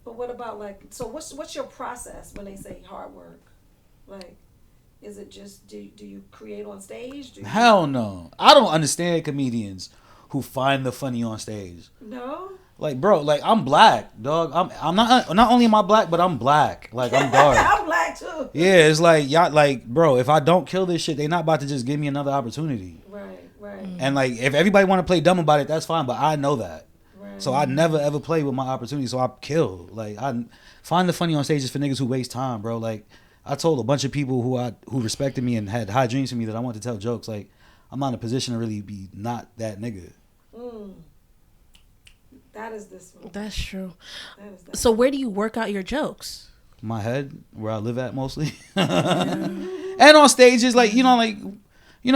But what about like? So what's your process when they say hard work? Like, is it just do you create on stage? Hell no. I don't understand comedians who find the funny on stage. No. Like, bro, like I'm black, dog. I'm not only am I black, but I'm black. Like I'm dark. I'm black too. Yeah, it's like y'all like, bro, if I don't kill this shit, they not about to just give me another opportunity. Right. And like if everybody want to play dumb about it, that's fine, but I know that. Right. So I never ever play with my opportunity, so I kill. Like I find the funny on stage is for niggas who waste time, bro. Like I told a bunch of people who respected me and had high dreams for me that I want to tell jokes. Like I'm not in a position to really be not that nigga. That is this one. That's true. That. So where do you work out your jokes? My head, where I live at mostly. And on stages, like, you know,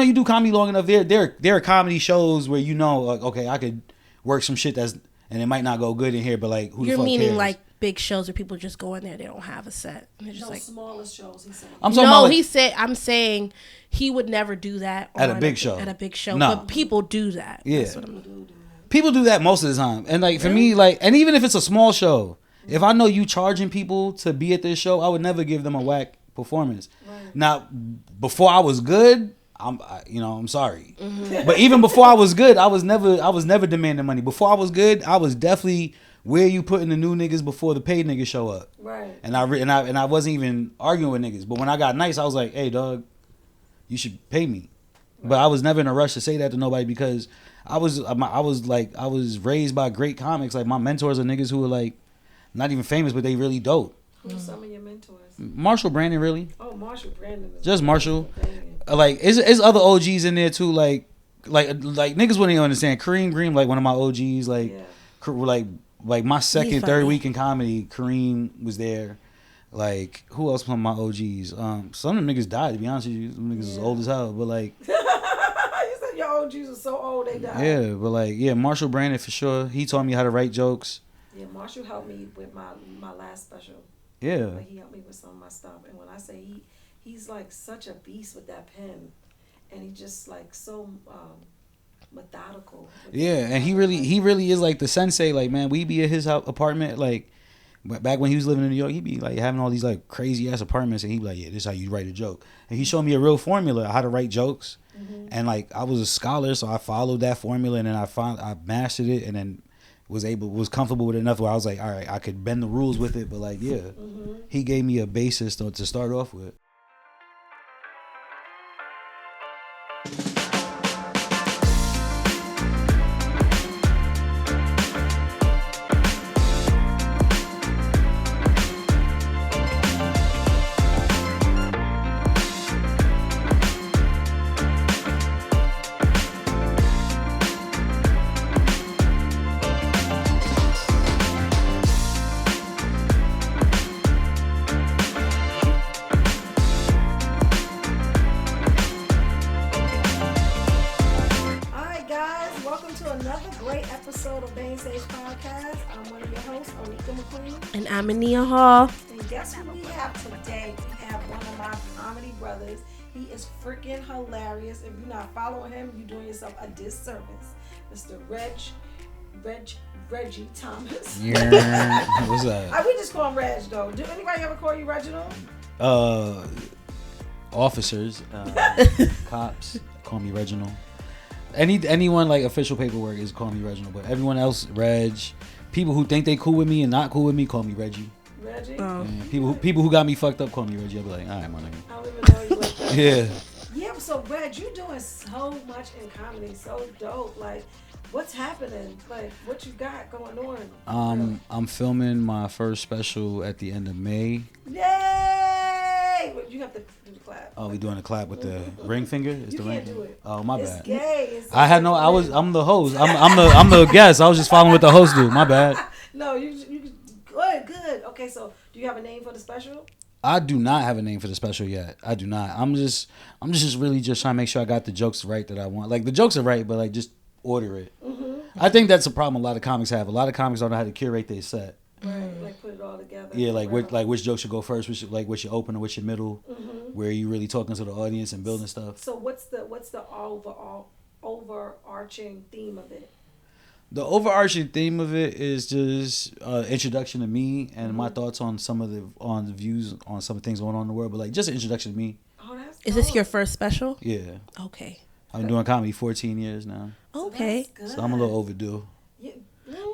you do comedy long enough. There are comedy shows where like, okay, I could work some shit and it might not go good in here, but like, who the fuck cares? You're meaning like big shows where people just go in there, they don't have a set. They're just like smaller shows. He said. I'm saying he would never do that at a big show. At a big show, no. But people do that. Yeah. That's what people do that most of the time. And like for me, like, and even if it's a small show, if I know you charging people to be at this show, I would never give them a whack performance. Right. Now, before I was good, I'm sorry. Mm-hmm. But even before I was good, I was never demanding money. Before I was good, I was definitely where you putting the new niggas before the paid niggas show up. Right. And I wasn't even arguing with niggas. But when I got nice, I was like, hey, dog, you should pay me. Right. But I was never in a rush to say that to nobody because I was raised by great comics. Like my mentors are niggas who are like not even famous, but they really dope. Who's some of your mentors? Marshall Brandon, really. Oh, Marshall Brandon. Just Marshall. Like, it's other OGs in there too. Like niggas wouldn't even understand. Kareem Green, like one of my OGs. Like, yeah. like my second, third week in comedy, Kareem was there. Like, who else from my OGs? Some of them niggas died. To be honest with you, some niggas is old as hell. But like, you said your OGs are so old they died. Yeah, but like, Marshall Brandon for sure. He taught me how to write jokes. Yeah, Marshall helped me with my last special. Yeah. Like he helped me with some of my stuff, and when I say he's like such a beast with that pen, and he just like so methodical. Yeah, and he really is like the sensei. Like, man, we be at his apartment like. Back when he was living in New York, he'd be like having all these like crazy ass apartments, and he'd be like, "Yeah, this is how you write a joke." And he showed me a real formula how to write jokes, and like I was a scholar, so I followed that formula, and then I mastered it, and then was comfortable with it enough where I was like, all right, I could bend the rules with it, but like, he gave me a basis to start off with. And I'm Ania Hall. And guess who we have today? We have one of my comedy brothers. He is freaking hilarious. If you're not following him, you're doing yourself a disservice. Mr. Reg Thomas. Yeah. What's that? We just call him Reg though. Do anybody ever call you Reginald? Officers, cops call me Reginald. Anyone like official paperwork is call me Reginald, but everyone else Reg. People who think they cool with me and not cool with me call me Reggie. Reggie? Oh. Yeah, people who got me fucked up call me Reggie. I'll be like, all right, my nigga. I don't even know you like that. Yeah. Yeah, so Reg, you doing so much in comedy, so dope. Like, what's happening? Like, what you got going on? I'm filming my first special at the end of May. Yay! You have to do the clap. Oh, we doing a clap with the ring finger? It's you the can't ring do it. Oh, my it's bad. Gay. I'm the host. I'm the guest. I was just following what the host do. My bad. No, you good. Okay, so do you have a name for the special? I do not have a name for the special yet. I do not. I'm just really just trying to make sure I got the jokes right that I want. Like the jokes are right, but like just order it. Mm-hmm. I think that's a problem a lot of comics have. A lot of comics don't know how to curate their set. Right, like put it all together. Yeah, which joke should go first, which your opener, which your middle, where you really talking to the audience and building stuff. So what's the overarching theme of it? The overarching theme of it is just introduction to me and my thoughts on some of the views on some things going on in the world, but like just an introduction to me. Oh, that's Is this your first special? Yeah. Okay. I've been doing comedy 14 years now. Okay. So, I'm a little overdue. Yeah.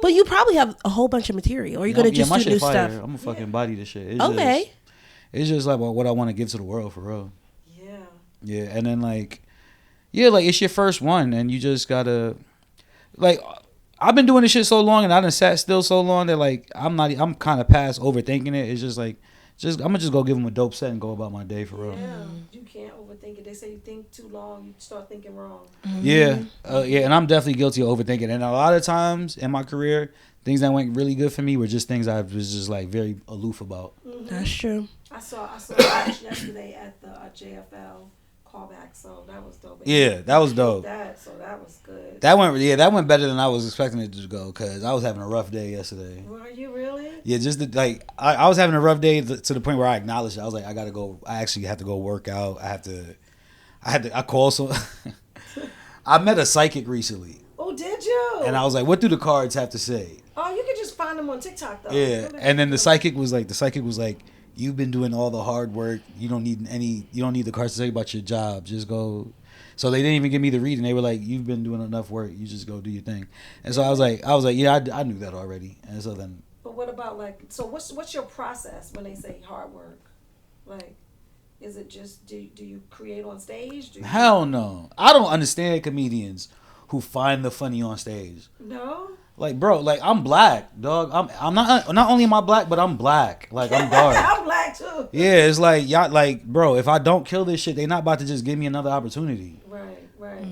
But you probably have a whole bunch of material, or you're gonna just my do shit new fire. stuff. I'm gonna fucking body this shit. It's just like what I want to give to the world for real. Yeah. Yeah, and then like it's your first one, and you just gotta like. I've been doing this shit so long, and I done sat still so long that like I'm kind of past overthinking it. It's just like I'm gonna just go give them a dope set and go about my day for real. Yeah, you can't overthink it. They say you think too long, you start thinking wrong. Yeah, and I'm definitely guilty of overthinking. And a lot of times in my career, things that went really good for me were just things I was just like very aloof about. That's true. I saw Reg yesterday at the JFL callback, so that was dope. Yeah, that was dope. So that was good. That went better than I was expecting it to go because I was having a rough day yesterday. Were you really? Yeah, just I was having a rough day to the point where I acknowledged it. I was like, I gotta go. I actually have to go work out. I called some. I met a psychic recently. Oh, did you? And I was like, what do the cards have to say? Oh, you could just find them on TikTok though. Yeah, and then the psychic was like, you've been doing all the hard work. You don't need the cards to tell you about your job. Just go. So they didn't even give me the reading. They were like, you've been doing enough work. You just go do your thing. And so I was like, yeah, I knew that already. And so then. But what about so what's your process when they say hard work? Like, is it just do you create on stage? Hell no. I don't understand comedians who find the funny on stage. No. Like, bro, like I'm black, dog. I'm not only am I black, but I'm black. Like I'm dark. I'm black too. Yeah, it's like y'all, like, bro, if I don't kill this shit, they not about to just give me another opportunity. Right.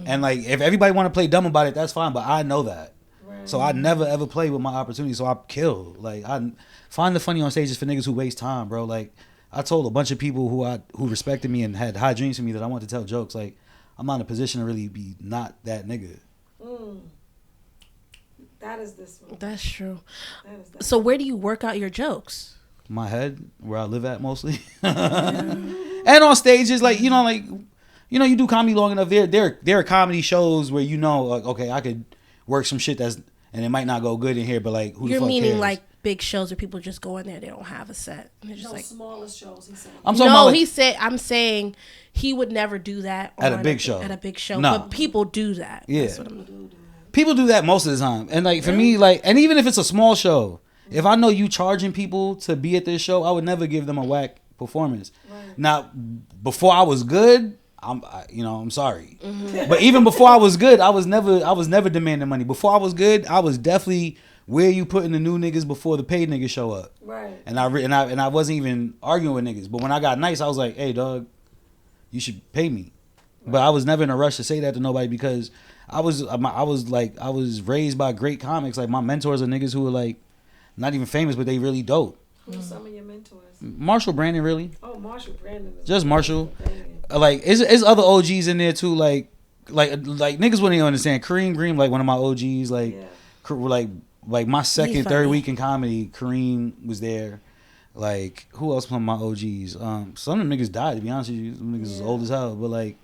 And like, if everybody want to play dumb about it, that's fine. But I know that, Right. so I never ever play with my opportunity. So I kill. Like I find the funny on stage is for niggas who waste time, bro. Like I told a bunch of people who respected me and had high dreams for me that I wanted to tell jokes. Like I'm not in a position to really be not that nigga. That is this one. That's true. That. So where do you work out your jokes? My head, where I live at mostly, and on stages, like you do comedy long enough. There are comedy shows where like, okay, I could work some shit and it might not go good in here, but like who You're the fuck meaning cares? like big shows where people just go in there, they don't have a set. They're just like smaller shows. He said. I'm talking about he said. I'm saying he would never do that at a big show. At a big show, No. but people do that. Yeah. That's what I'm People do that most of the time, and like for me, like, and even if it's a small show, if I know you charging people to be at this show, I would never give them a whack performance. Right. Now, before I was good, I'm sorry, but even before I was good, I was never demanding money. Before I was good, I was definitely where you putting the new niggas before the paid niggas show up. Right. And I wasn't even arguing with niggas, but when I got nice, I was like, hey, dog, you should pay me. Right. But I was never in a rush to say that to nobody because I was raised by great comics. Like my mentors are niggas who are like not even famous, but they really dope. Who's some of your mentors? Marshall Brandon, really. Oh, Marshall Brandon. Just Marshall. Like it's other OGs in there too. Like niggas wouldn't even understand. Kareem Green, like one of my OGs. Like like my second, third week in comedy, Kareem was there. Like who else from my OGs? Some of them niggas died. To be honest with you, some niggas is old as hell. But like.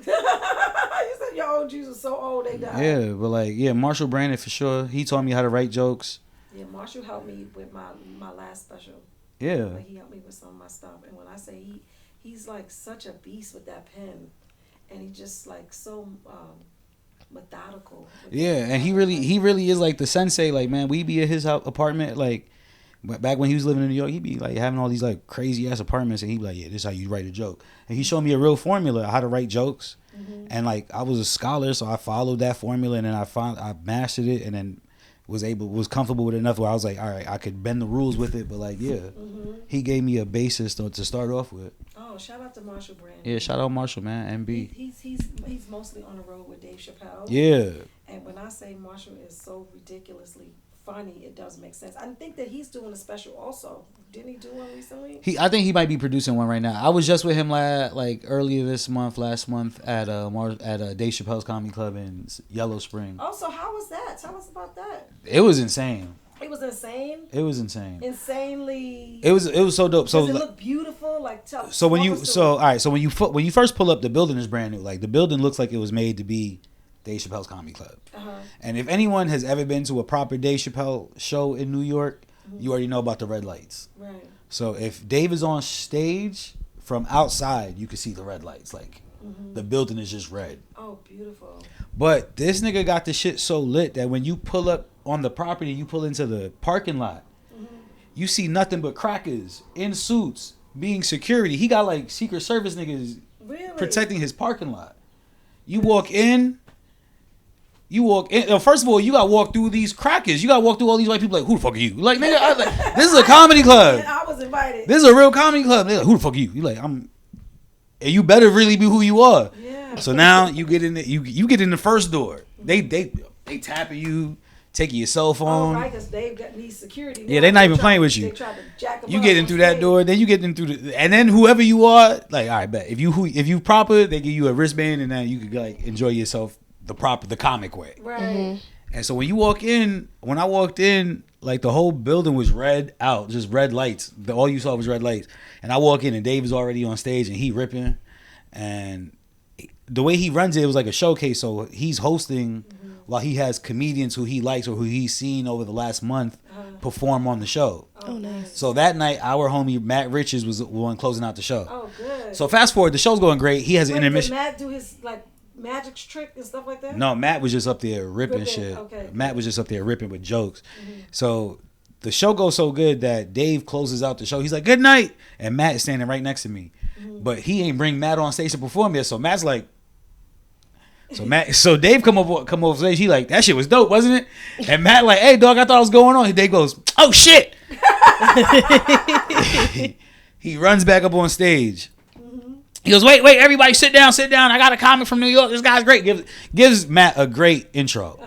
Your OGs are so old they died. Yeah, but like, Marshall Brandon for sure. He taught me how to write jokes. Yeah, Marshall helped me with my last special. Yeah. Like he helped me with some of my stuff. And when I say he's like such a beast with that pen. And he just like so methodical. Yeah, and he really is like the sensei. Like, man, we be at his apartment, like back when he was living in New York, he'd be like having all these like crazy ass apartments, and he'd be like, yeah, this is how you write a joke. And he showed me a real formula how to write jokes. And like I was a scholar, so I followed that formula, and then I mastered it, and then was comfortable with it enough where I was like, all right, I could bend the rules with it. But like, he gave me a basis to start off with. Oh, shout out to Marshall Brandon. Yeah, shout out Marshall, man. MB. He's mostly on the road with Dave Chappelle. Yeah. And when I say Marshall is so ridiculously funny, it does make sense. I think that he's doing a special also. Didn't he do one recently? I think he might be producing one right now. I was just with him earlier last month at Dave Chappelle's Comedy Club in Yellow Spring. Oh, so how was that? Tell us about that. It was insane. It was insane. It was insane. Insanely. It was so dope. Does it look beautiful? Like tell. So when you first pull up, the building is brand new. Like the building looks like it was made to be Dave Chappelle's Comedy Club. Uh-huh. And if anyone has ever been to a proper Dave Chappelle show in New York, you already know about the red lights. Right. So if Dave is on stage, from outside, you can see the red lights. Like, the building is just red. Oh, beautiful. But this nigga got the shit so lit that when you pull up on the property, you pull into the parking lot, you see nothing but crackers in suits being security. He got like Secret Service niggas protecting his parking lot. You walk in. First of all, you got to walk through these crackers. You got to walk through all these white people like, who the fuck are you? Like, nigga, this is a comedy club. I was invited. This is a real comedy club. They're like, who the fuck are you? You like, and you better really be who you are. Yeah. So now you get in you get in the first door. They tapping you, taking your cell phone. Oh, right, because Dave needs security. Yeah, they're not even playing with you. They try to jack him You up get in on through that stage. door, then you get in through and then whoever you are, like, all right, bet if you proper, they give you a wristband, and then you could like enjoy yourself the comic way. Right. And so when I walked in, like the whole building was red out, just red lights. All you saw was red lights. And I walk in and Dave is already on stage and he ripping. And the way he runs it was like a showcase. So he's hosting while he has comedians who he likes or who he's seen over the last month perform on the show. Oh, nice. So that night, our homie Matt Riches was the one closing out the show. Oh, good. So fast forward, the show's going great. He has an intermission. Did Matt do his like magic trick and stuff like that? No, Matt was just up there ripping shit. Okay. Matt was just up there ripping with jokes. So the show goes so good that Dave closes out the show. He's like, good night. And Matt is standing right next to me. But he ain't bring Matt on stage to perform yet. So Matt's like, so Dave come over stage. He like, that shit was dope, wasn't it? And Matt like, hey dog, I thought I was going on. And Dave goes, oh shit. He runs back up on stage. He goes, wait, everybody sit down. I got a comic from New York. This guy's great. Gives Matt a great intro.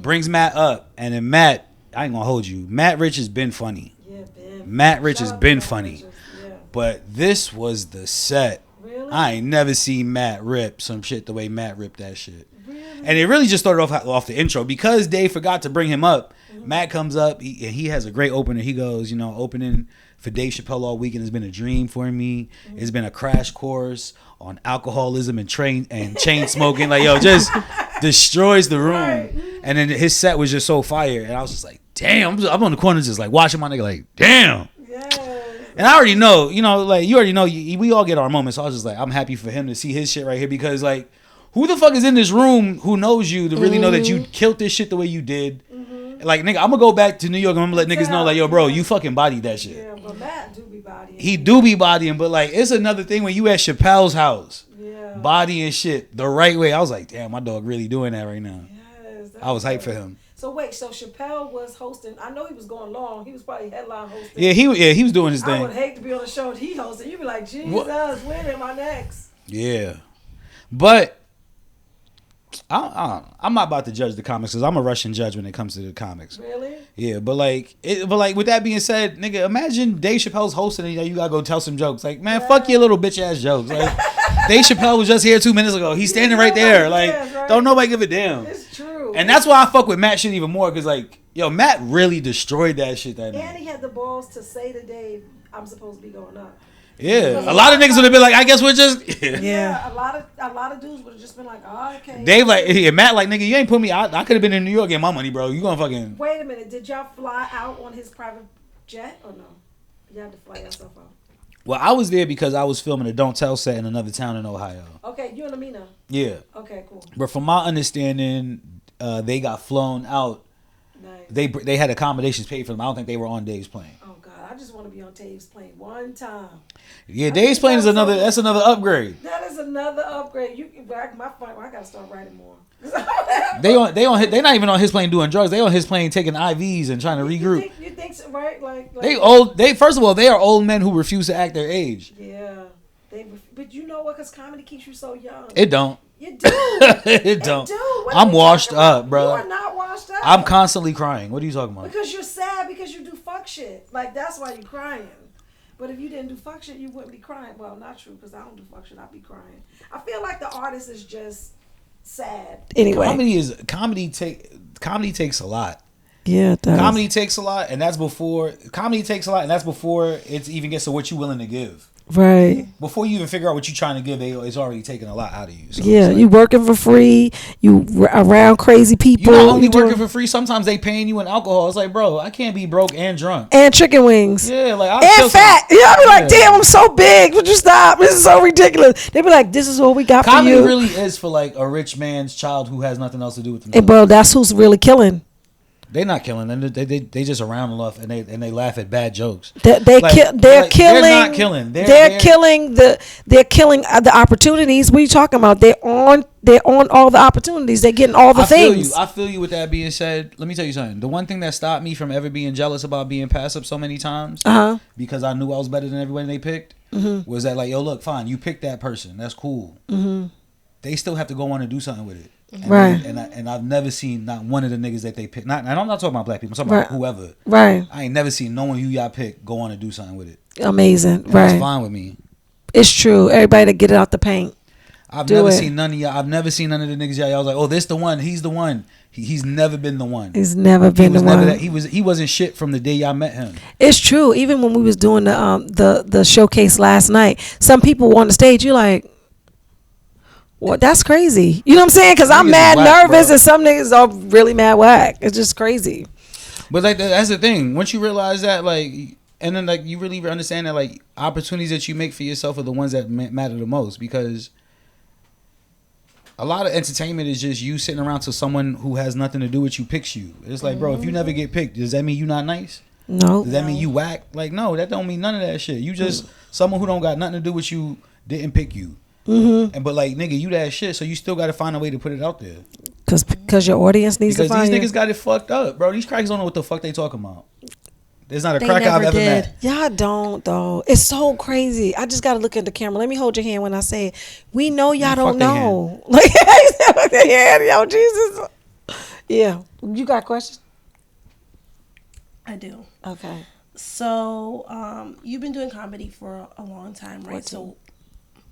Brings Matt up. And then Matt, I ain't gonna hold you. Matt Rich has been funny. Yeah, Ben. Matt Rich has Shout out been to Matt funny. Richards, yeah. But this was the set. Really? I ain't never seen Matt rip some shit the way Matt ripped that shit. Really? And it really just started off the intro. Because Dave forgot to bring him up, Matt comes up. He has a great opener. He goes, opening for Dave Chappelle all weekend has been a dream for me. It's been a crash course on alcoholism and chain smoking. Like, yo, just destroys the room. Right. And then his set was just so fire. And I was just like, damn. I'm on the corner just like watching my nigga like, damn. Yes. And I already know, like you already know, we all get our moments. So I was just like, I'm happy for him to see his shit right here because like, who the fuck is in this room who knows you to really know that you killed this shit the way you did? Like, nigga, I'm gonna go back to New York and I'm gonna let niggas know, like, yo, bro, you fucking bodied that shit. Yeah, but Matt do be bodying. He do be bodying, but like, it's another thing when you at Chappelle's house, Yeah. bodying shit the right way. I was like, damn, my dog really doing that right now. Yes. I was hyped for him. So wait, so Chappelle was hosting. I know he was going long. He was probably headline hosting. Yeah, he was doing his I would thing. hate to be on a show he hosted. You'd be like, Jesus, when am I next? Yeah, but I'm not about to judge the comics because I'm a Russian judge when it comes to the comics. Really? Yeah, but with that being said, nigga, imagine Dave Chappelle's hosting and you gotta go tell some jokes. Like, man, fuck your little bitch ass jokes. Like, Dave Chappelle was just here 2 minutes ago. He's standing right there. Like, right? don't nobody give a damn. It's true. And that's why I fuck with Matt shit even more because like, yo, Matt really destroyed that shit that night. And he had the balls to say to Dave, "I'm supposed to be going up." Yeah, a lot of niggas would have been like, I guess we're just. Yeah, a lot of dudes would have just been like, "Oh, okay." Dave like, yeah, Matt like, nigga, you ain't put me. I could have been in New York getting my money, bro. You gonna fucking. Wait a minute, did y'all fly out on his private jet or no? You had to fly yourself out. Well, I was there because I was filming a Don't Tell set in another town in Ohio. Okay, you and Amina. Yeah, Okay, cool. but from my understanding, they got flown out. Nice. They had accommodations paid for them. I don't think they were on Dave's plane. Oh God, I just want to be on Dave's plane one time. Yeah, Dave's plane is that's another upgrade. That is another upgrade. My phone. I gotta start writing more. They not even on his plane doing drugs. They on his plane taking IVs and trying to regroup. You think so, right? Like They first of all, they are old men who refuse to act their age. Yeah, but you know what? Because comedy keeps you so young. It don't. You do. It don't. What I'm are you washed talking about? up, bro. You are not washed up. I'm constantly crying. What are you talking about? Because you're sad because you do fuck shit. Like, that's why you're crying. But if you didn't do fuck shit, you wouldn't be crying. Well, not true, because I don't do fuck shit. I'd be crying. I feel like the artist is just sad. Anyway. Comedy takes a lot. Yeah, it does. Comedy takes a lot, and that's before it even gets to what you're willing to give. Right. Before you even figure out what you're trying to give, it's already taking a lot out of you. So Yeah, like, you working for free. You around crazy people. You not only working for free. Sometimes they paying you in alcohol. It's like, bro, I can't be broke and drunk and chicken wings. Yeah, like and fat. Yeah, I be like, damn, I'm so big. Would you stop? This is so ridiculous. They be like, this is what we got Comedy for you. really is for like a rich man's child who has nothing else to do with themselves. And bro, that's who's really killing. They're not killing them. They just around enough and they laugh at bad jokes. They're killing. They're not killing. They're killing the opportunities. What are you talking about? They're on all the opportunities. They're getting all the things. I feel you with that being said. Let me tell you something. The one thing that stopped me from ever being jealous about being passed up so many times, because I knew I was better than everybody they picked, was that like, yo, look, fine, you picked that person. That's cool. They still have to go on and do something with it. Right. And I've never seen not one of the niggas that they picked. And I'm not talking about black people. I'm talking about whoever. Right. I ain't never seen no one who y'all picked go on and do something with it. Amazing. And right. That's fine with me. It's true. Everybody to get it out the paint. I've never seen none of y'all. I've never seen none of the niggas y'all was like, oh, this the one. He's the one. He's never been the one. He's never been the one. He wasn't shit from the day y'all met him. It's true. Even when we was doing the showcase last night, some people on the stage, you like, well, that's crazy. You know what I'm saying? Because I'm mad nervous, bro. And some niggas are really mad whack. It's just crazy. But like that's the thing. Once you realize that, like, and then like you really understand that, like, opportunities that you make for yourself are the ones that matter the most. Because a lot of entertainment is just you sitting around till someone who has nothing to do with you picks you. It's like, bro, if you never get picked, does that mean you not nice? No. Does that mean you whack? Like, no, that don't mean none of that shit. You just someone who don't got nothing to do with you didn't pick you. But like, nigga, you that shit, so you still got to find a way to put it out there. Because your audience needs to find these niggas got it fucked up, bro. These crackers don't know what the fuck they talking about. There's not a cracker I've ever met. Y'all don't though. It's so crazy. I just gotta look at the camera. Let me hold your hand when I say it. We know y'all don't know. Like, yo, Jesus. Yeah. You got a question? I do. Okay. So, you've been doing comedy for a long time, right? 14. So,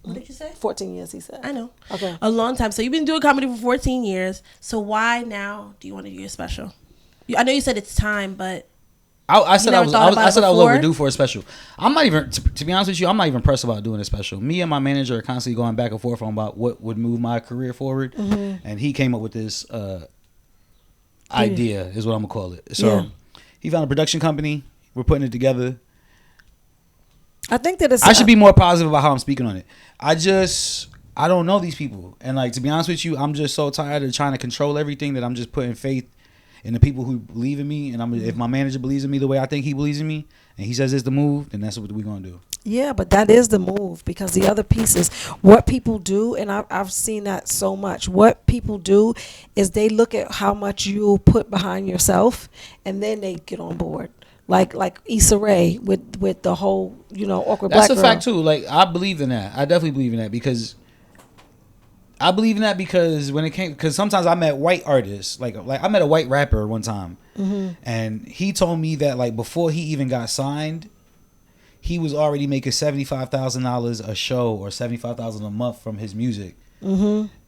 what did you say? 14 years, he said. I know. Okay. A long time. So, you've been doing comedy for 14 years. So, why now do you want to do your special? I know you said it's time, but I said I was overdue for a special. I'm not even, to be honest with you, I'm not even pressed about doing a special. Me and my manager are constantly going back and forth on about what would move my career forward. And he came up with this idea, is what I'm going to call it. So he found a production company. We're putting it together. I think that I should be more positive about how I'm speaking on it. I don't know these people. And like, to be honest with you, I'm just so tired of trying to control everything that I'm just putting faith in the people who believe in me. And if my manager believes in me the way I think he believes in me, and he says it's the move, then that's what we're going to do. Yeah, but that is the move, because the other pieces, what people do, and I've seen that so much, what people do is they look at how much you put behind yourself, and then they get on board. Like Issa Rae with the whole, awkward black girl. That's a fact too. Like, I believe in that. I definitely believe in that because when it came, because sometimes I met white artists, like I met a white rapper one time, and he told me that like before he even got signed, he was already making $75,000 a show or $75,000 a month from his music.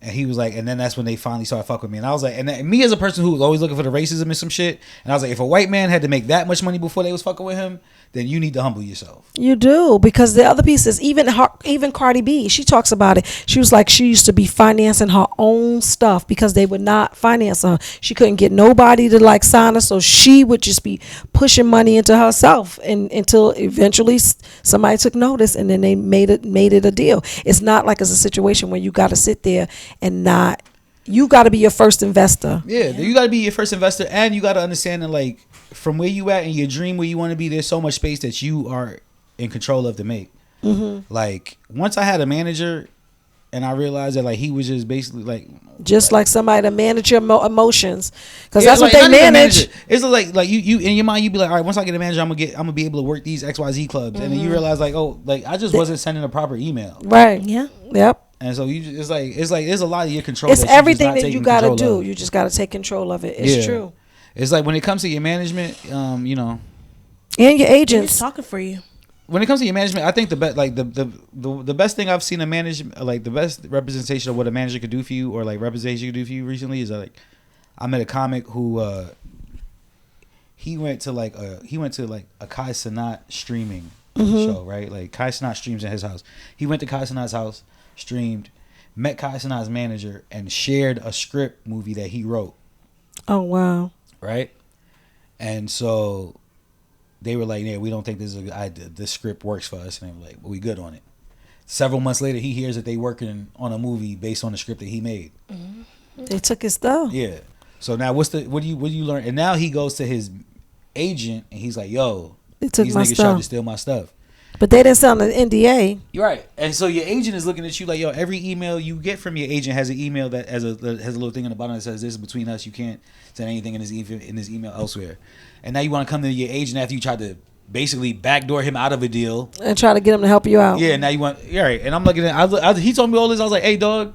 And he was like, and then that's when they finally started fucking with me. And I was like, and then, me as a person who was always looking for the racism and some shit, and I was like, if a white man had to make that much money before they was fucking with him, then you need to humble yourself. You do, because the other pieces, even Cardi B, she talks about it. She was like, she used to be financing her own stuff because they would not finance her. She couldn't get nobody to like sign her, so she would just be pushing money into herself, and until eventually somebody took notice, and then they made it a deal. It's not like it's a situation where you got to sit there and not. You got to be your first investor. Yeah, you got to be your first investor, and you got to understand that, like, from where you at in your dream, where you want to be, there's so much space that you are in control of to make. Like, once I had a manager, and I realized that like he was just basically like somebody to manage your emotions, because that's what they manage. It's like you in your mind, you be like, all right, once I get a manager, I'm gonna be able to work these XYZ clubs, and then you realize like, oh, like I just wasn't sending a proper email. Right. Yeah. Yep. And so it's like there's a lot of your control. It's everything that you gotta do. You just gotta take control of it. It's true. It's like when it comes to your management, and your agents talking for you. When it comes to your management, I think the best thing I've seen a management, like the best representation of what a manager could do for you, or like representation could do for you recently, is like I met a comic who he went to like a Kai Cenat streaming show, right? Like Kai Cenat streams in his house. He went to Kai Cenat's house, streamed, met Kai Cenat's manager, and shared a script movie that he wrote. Oh wow! Right, and so they were like, "Yeah, we don't think this script works for us," and they were like, "Well, we good on it." Several months later, he hears that they working on a movie based on the script that he made. They took his stuff. Yeah. So now, what do you learn? And now he goes to his agent, and he's like, "Yo, They took these my niggas tried stuff. to steal my stuff." But they didn't sign an NDA. You're right. And so your agent is looking at you like, "Yo, every email you get from your agent has an email that has a little thing on the bottom that says this is between us. You can't send anything in this email elsewhere." And now you want to come to your agent after you tried to basically backdoor him out of a deal And try to get him to help you out. Yeah. Now you want. You're right. And I'm looking at. He told me all this. I was like, "Hey, dog,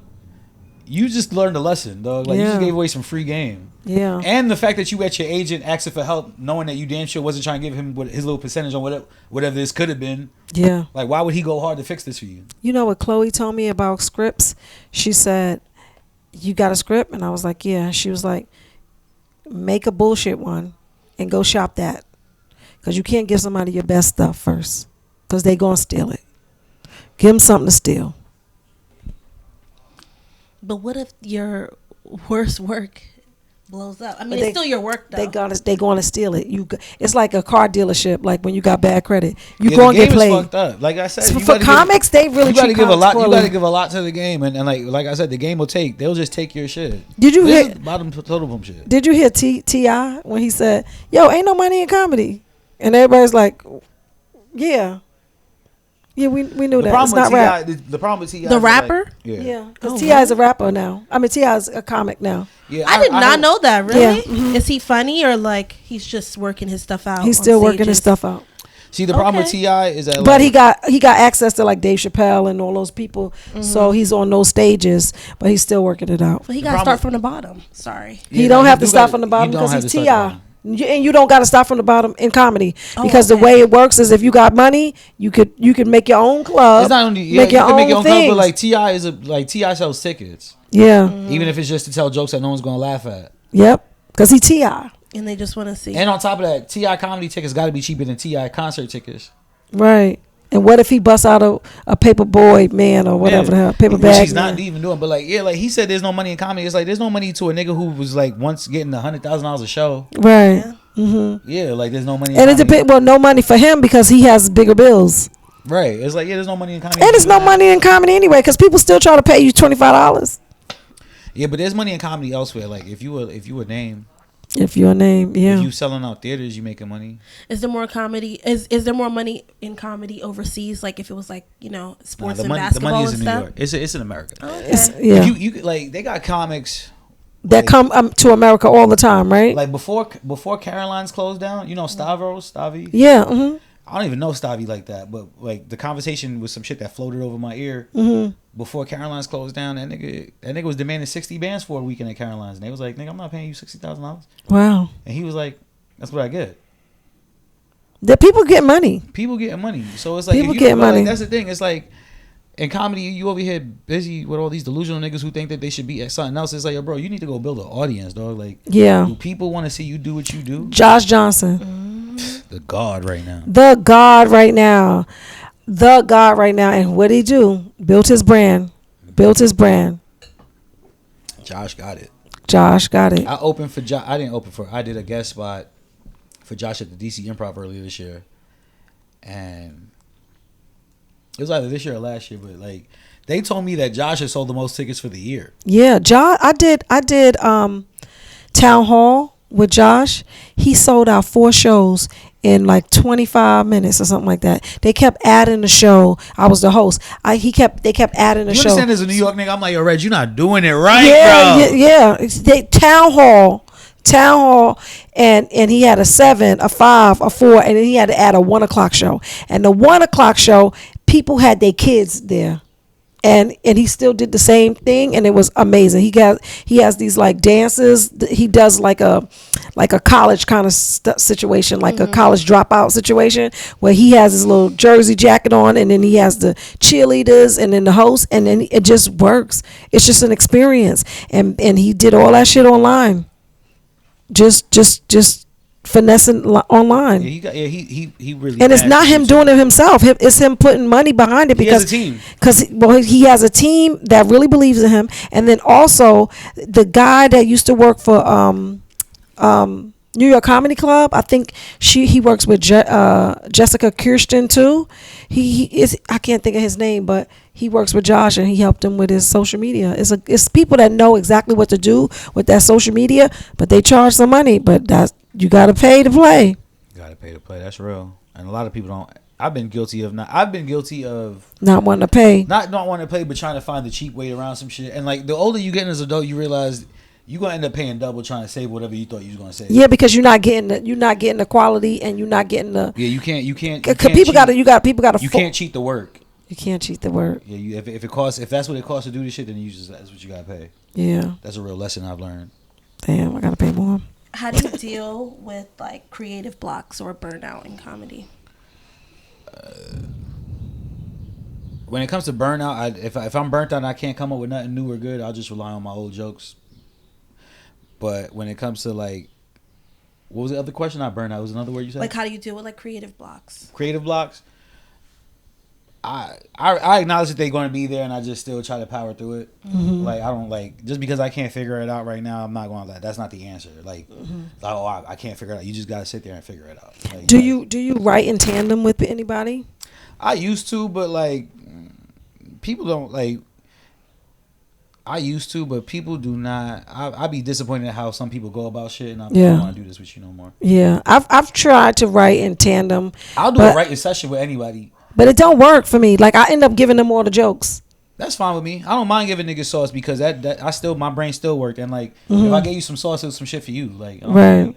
you just learned a lesson, dog. Like you just gave away some free game." Yeah. And the fact that you at your agent asking for help, knowing that you damn sure wasn't trying to give him his little percentage on whatever this could have been. Yeah. Like, why would he go hard to fix this for you? You know what Chloe told me about scripts? She said, "You got a script?" And I was like, "Yeah." She was like, "Make a bullshit one and go shop that. Because you can't give somebody your best stuff first. Because they going to steal it. Give them something to steal." But what if your worst work blows up? I mean, it's still your work, though. They going to steal it. It's like a car dealership. Like when you got bad credit, you Yeah, going to the get game is played. fucked up. Like I said, So you for gotta comics, they really you got to treat give a comics lot. You poorly. got to give a lot to the game, and like I said, the game will take. They'll just take your shit. Did you This hear? is bottom totem shit. Did you hear T.I. when he said, "Yo, ain't no money in comedy," and everybody's like, "Yeah, yeah, we knew that. It's not rap." The problem with T.I. The rapper? Yeah, because T.I. is a rapper now. I mean, T.I. is a comic now. Yeah, I did not know that. Really? Yeah. Mhm. Is he funny or like he's just working his stuff out? He's on still working his stages? stuff out. See, the problem with Okay. T.I. is that, But he got access to like Dave Chappelle and all those people, so he's on those stages. But he's still working it out. But he The got to problem- start from the bottom. Sorry. He don't have to start from the bottom because he's T.I. T.I. And you don't got to start from the bottom in comedy because the okay. way it works is if you got money, you could make your own club. It's not only make your own club, things. but like T.I. sells tickets, Yeah. even if it's just to tell jokes that no one's gonna laugh at. Yep. Because he T.I. And they just want to see. And on top of that, T.I. comedy tickets got to be cheaper than T.I. concert tickets. Right. And what if he busts out a paper boy man or whatever the hell, paper Which bag he's not man. even doing. But like, yeah, like he said, there's no money in comedy. It's like there's no money to a nigga who was like once getting $100,000 a show. Right. Yeah. Mm-hmm. Yeah, like there's no money. And in it comedy. depends. Well, no money for him because he has bigger bills. Right. It's like, yeah, there's no money in comedy. And there's no money in comedy anyway because people still try to pay you $25 Yeah, but there's money in comedy elsewhere. Like if you were name, if you're a name. Yeah. if you selling out theaters, you making money. Is there more comedy? Is there more money in comedy overseas? Like if it was like sports and basketball the money is and in New stuff. York. It's in America. Okay. Yeah. You like they got comics that like- come to America all the time, right? like before Caroline's closed down. You know Stavi. Yeah. Mm-hmm. I don't even know Stavi like that, but like the conversation was some shit that floated over my ear before Caroline's closed down. That nigga was demanding 60 bands for a weekend at Caroline's, and they was like, "Nigga, I'm not paying you $60,000." Wow. And he was like, "That's what I get." The people get money. People getting money, so it's like People if you get money. Like, that's the thing. It's like in comedy, you over here busy with all these delusional niggas who think that they should be at something else. It's like, yo, bro, you need to go build an audience, dog. Like, Yeah. do people want to see you do what you do? Josh Johnson, The god right now. the God right now, the God right now, and what he do? Built his brand. Josh got it. Josh got it. I opened for Josh. I didn't open for. I did a guest spot for Josh at the DC Improv earlier this year, and it was either this year or last year. But like, they told me that Josh had sold the most tickets for the year. Yeah, Josh. I did. Town Hall with Josh. He sold out 4 shows in like 25 minutes or something like that. They kept adding the show. I was the host. They kept adding the You show. understand? As a New York nigga, I'm like, yo, Reg, you're not doing it right, Yeah, bro. yeah. They Town Hall, and he had a 7, a 5, a 4, and then he had to add a 1 o'clock show. And the 1 o'clock show, people had their kids there. And he still did the same thing, and it was amazing. He has these like dances. He does like a college kind of situation, like a college dropout situation, where he has his little jersey jacket on, and then he has the cheerleaders, and then the host, and then it just works. It's just an experience, and he did all that shit online. Just finessing online. Yeah, he really. And it's not him doing it himself. It's him putting money behind it because he has a team. Because he has a team that really believes in him, and then also the guy that used to work for New York Comedy Club. I think he works with Jessica Kirsten too. He is, I can't think of his name, but he works with Josh and he helped him with his social media. It's people that know exactly what to do with that social media, but they charge some money. But you got to pay to play. You got to pay to play. That's real. And a lot of people don't. I've been guilty of not wanting to pay. Not wanting to pay, but trying to find the cheap way around some shit. And like the older you get as an adult, you realize you're gonna end up paying double trying to save whatever you thought you was gonna save. Yeah, because you're not getting the quality, and you're not getting the. Yeah, you can't. People got to. You can't cheat the work. You can't cheat the work. Yeah, if that's what it costs to do this shit, then that's what you gotta pay. Yeah, that's a real lesson I've learned. Damn, I gotta pay more. How do you deal with like creative blocks or burnout in comedy? When it comes to burnout, if I'm burnt out and I can't come up with nothing new or good, I'll just rely on my old jokes. But when it comes to like, what was the other question? Not burnout. Was another word you said? Like, how do you deal with like creative blocks? Creative blocks. I acknowledge that they're going to be there, and I just still try to power through it. Mm-hmm. Like I don't like just because I can't figure it out right now. I'm not going to. That's not the answer. Like, I can't figure it out. You just got to sit there and figure it out. Like, do you write in tandem with anybody? I used to, but like people don't like. I used to, but people do not. I be disappointed at how some people go about shit, and I don't want to do this with you no more. Yeah, I've tried to write in tandem. I'll do a writing session with anybody, but it don't work for me. Like I end up giving them all the jokes. That's fine with me. I don't mind giving niggas sauce because my brain still worked, and like if I gave you some sauce, it was some shit for you, like right.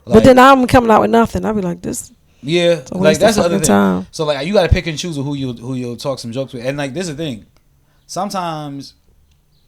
But then I'm coming out with nothing. I'll be like this. Yeah, like that's the other thing. Time. So like you got to pick and choose who you'll talk some jokes with, and like this is the thing. Sometimes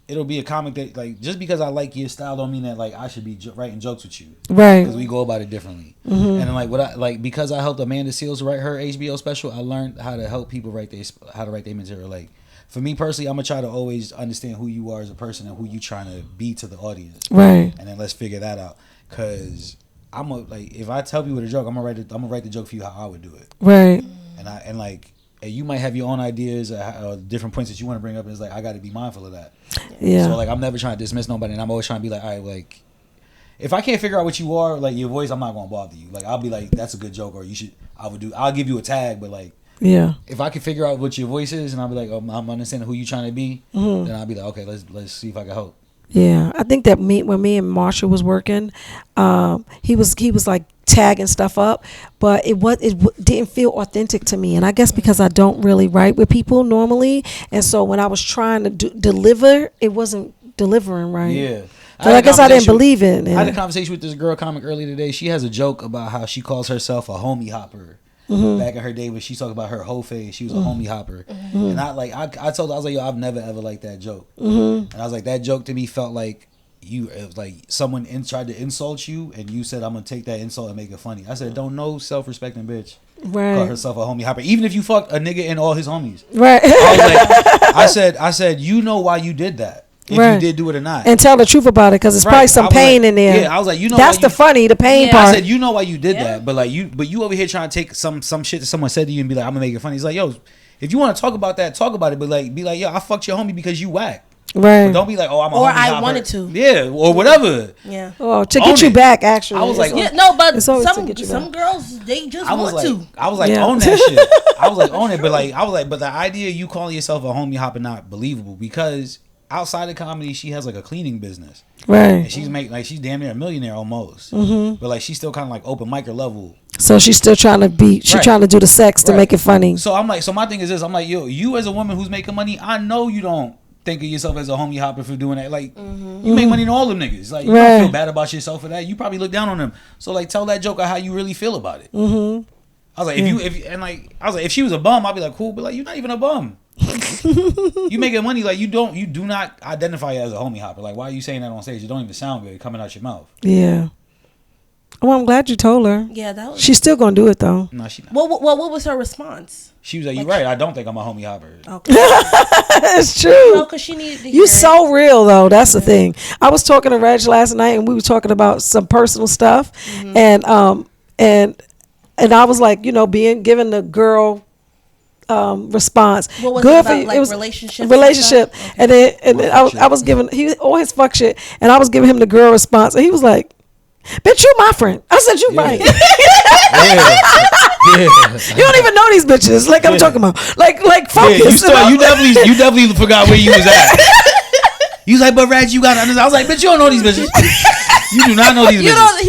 it'll be a comic that like just because I like your style don't mean that like I should be writing jokes with you, right? Because we go about it differently. Mm-hmm. And like because I helped Amanda Seales write her HBO special, I learned how to help people write their material. Like for me personally, I'm gonna try to always understand who you are as a person and who you trying to be to the audience, right? And then let's figure that out. Cause if I tell you with a joke, I'm gonna write the joke for you how I would do it, right? And you might have your own ideas or different points that you want to bring up. And it's like, I got to be mindful of that. Yeah. So, like, I'm never trying to dismiss nobody. And I'm always trying to be like, all right, like, if I can't figure out what you are, like, your voice, I'm not going to bother you. Like, I'll be like, that's a good joke. Or I'll give you a tag. But, like, yeah, if I can figure out what your voice is and I'll be like, I'm understanding who you trying to be, then I'll be like, okay, let's see if I can help. Yeah, I think that when me and Marshall was working, he was like tagging stuff up, but it didn't feel authentic to me, and I guess because I don't really write with people normally, and so when I was trying to deliver, it wasn't delivering right. Yeah. So I guess I didn't believe it. I had a conversation with this girl comic earlier today. She has a joke about how she calls herself a homie hopper. Mm-hmm. Back in her day when she talked about her whole phase, she was a homie hopper. Mm-hmm. And I told her, I was like, yo, I've never ever liked that joke. Mm-hmm. And I was like, that joke to me felt like it was like someone tried to insult you and you said, I'm gonna take that insult and make it funny. I said, don't no self-respecting bitch call herself a homie hopper, even if you fucked a nigga and all his homies. Right. I said, you know why you did that. If you did do it or not, and tell the truth about it, because it's probably some pain in there. Yeah, I was like, that's the pain part. I said, you know why you did that, but you over here trying to take some shit that someone said to you and be like, I'm gonna make it funny. He's like, yo, if you want to talk about that, talk about it, but like, be like, yo, I fucked your homie because you whack. Right. But don't be like, oh, I'm a homie hopper. Or I wanted to. Yeah, or whatever. Yeah. Oh, to get you back, actually. I was like, but some girls they just want to. I was like, own that shit. I was like, own it, but the idea of you calling yourself a homie hopper not believable because outside of comedy, she has like a cleaning business, right? And she's damn near a millionaire almost, but like she's still kind of like open micer level. So she's still trying to trying to do the sex to make it funny. So I'm like, so my thing is this: I'm like, yo, you as a woman who's making money, I know you don't think of yourself as a homie hopper for doing that. Like you make money to all them niggas. Like you don't feel bad about yourself for that. You probably look down on them. So like, tell that joke of how you really feel about it. Mm-hmm. I was like, if she was a bum, I'd be like, cool, but like, you're not even a bum. You making money, like you do not identify as a homie hopper. Like, why are you saying that on stage? It don't even sound good coming out your mouth. Yeah, Well, I'm glad you told her. Yeah, that was. She's still gonna do it though. No, she not. What was her response? She was like, "You right. I don't think I'm a homie hopper." Okay. It's true. No, because she needed to hear You it. so real though. That's the thing. I was talking to Reg last night, and we were talking about some personal stuff, and I was like, you know, given the girl response. What was good it for about, you. like, It was relationship, okay. and then I was giving all his fuck shit, and I was giving him the girl response, and he was like, "Bitch, you my friend." I said, "You right." Yeah. You don't even know these bitches. Like I'm talking about. Like focus. You definitely forgot where you was at. You was like, "But Reg, you got to understand." I was like, "Bitch, you don't know these bitches. You do not know these You bitches." don't.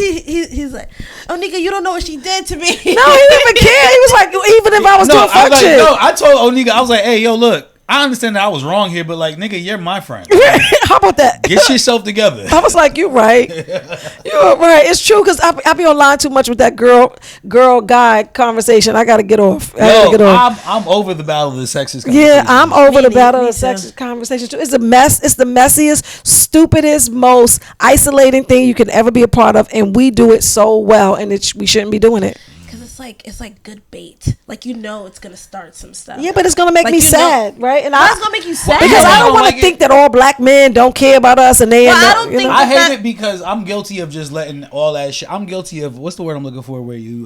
He's like, Onika, you don't know what she did to me. No, he didn't even care. He was like, even if I was doing fuck shit. No, I told Onika, I was like, "Hey, yo, look, I understand that I was wrong here, but like, nigga, you're my friend. How about that? Get yourself together." I was like, "You're right. You're right. It's true because I be online too much with that girl guy conversation. I gotta get off. I'm over the battle of the sexist conversation. Yeah, I'm over the battle Me of too. sexist conversation too. It's a mess. It's the messiest, stupidest, most isolating thing you can ever be a part of, and we do it so well, and we shouldn't be doing it. Because it's like good bait. Like, you know, it's gonna start some stuff. Yeah, but it's gonna make Like, me you know- sad, right? And That's gonna make you sad. because I don't don't want like to it. think that all black men don't care about us, and they. Well, end I up, don't you think know? I hate it because I'm guilty of just letting all that shit. I'm guilty of what's the word I'm looking for where you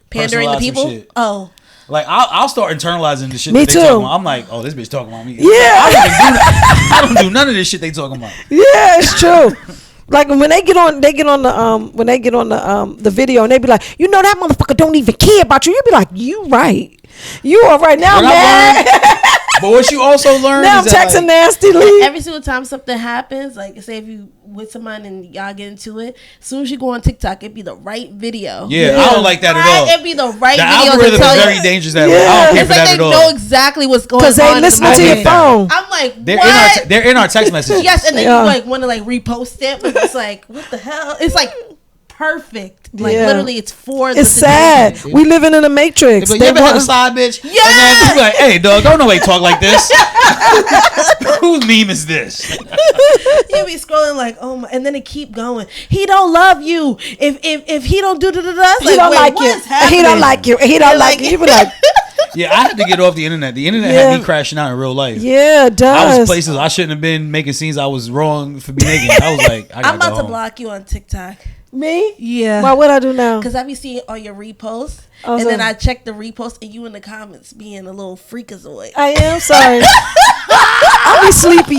Pandering to personalize some people. shit. Oh, Like I'll start internalizing the shit Me that they too. talking about. I'm like, oh, this bitch talking about me. Yeah. I don't do none of this shit they talking about. Yeah, it's true. Like when they get on the video and they be like, you know that motherfucker don't even care about you. You be like, you right. You are right now, What I man. But what you also learn Now I'm is that, texting like, nastily. every single time something happens, like say if you with someone and y'all get into it, as soon as you go on TikTok, it'd be the right video. yeah, I don't like that at all. It'd be the right The video to algorithm tell is you. very dangerous that Yeah. way. I don't care It's for like that they at know all. exactly what's going on. Because they in the listening to moment. your phone. I'm like, They're what? in our text messages. Yes, and then Yeah. you like want to like repost it, but it's like, what the hell? It's like perfect. Like Yeah. literally, it's for. It's the sad. situation. We living in a matrix. But you They ever had a want- side bitch? Yeah. And then you be like, hey, dog, don't nobody talk like this. Whose meme is this? You be scrolling like, oh my, and then it keep going. He don't love you. If he don't do da, He don't like you. He don't like you. He don't like you. You be like, Yeah, I had to get off the internet. The internet Yeah. had me crashing out in real life. yeah, it I was does. places I shouldn't have been, making scenes I was wrong for being making. I was like, I gotta I'm about go to home. block you on TikTok. Me? Yeah. Why would I do now? Because I be seeing all your reposts, Oh, and so- then I check the repost, and you in the comments being a little freakazoid. I am sorry. I'll be sleepy.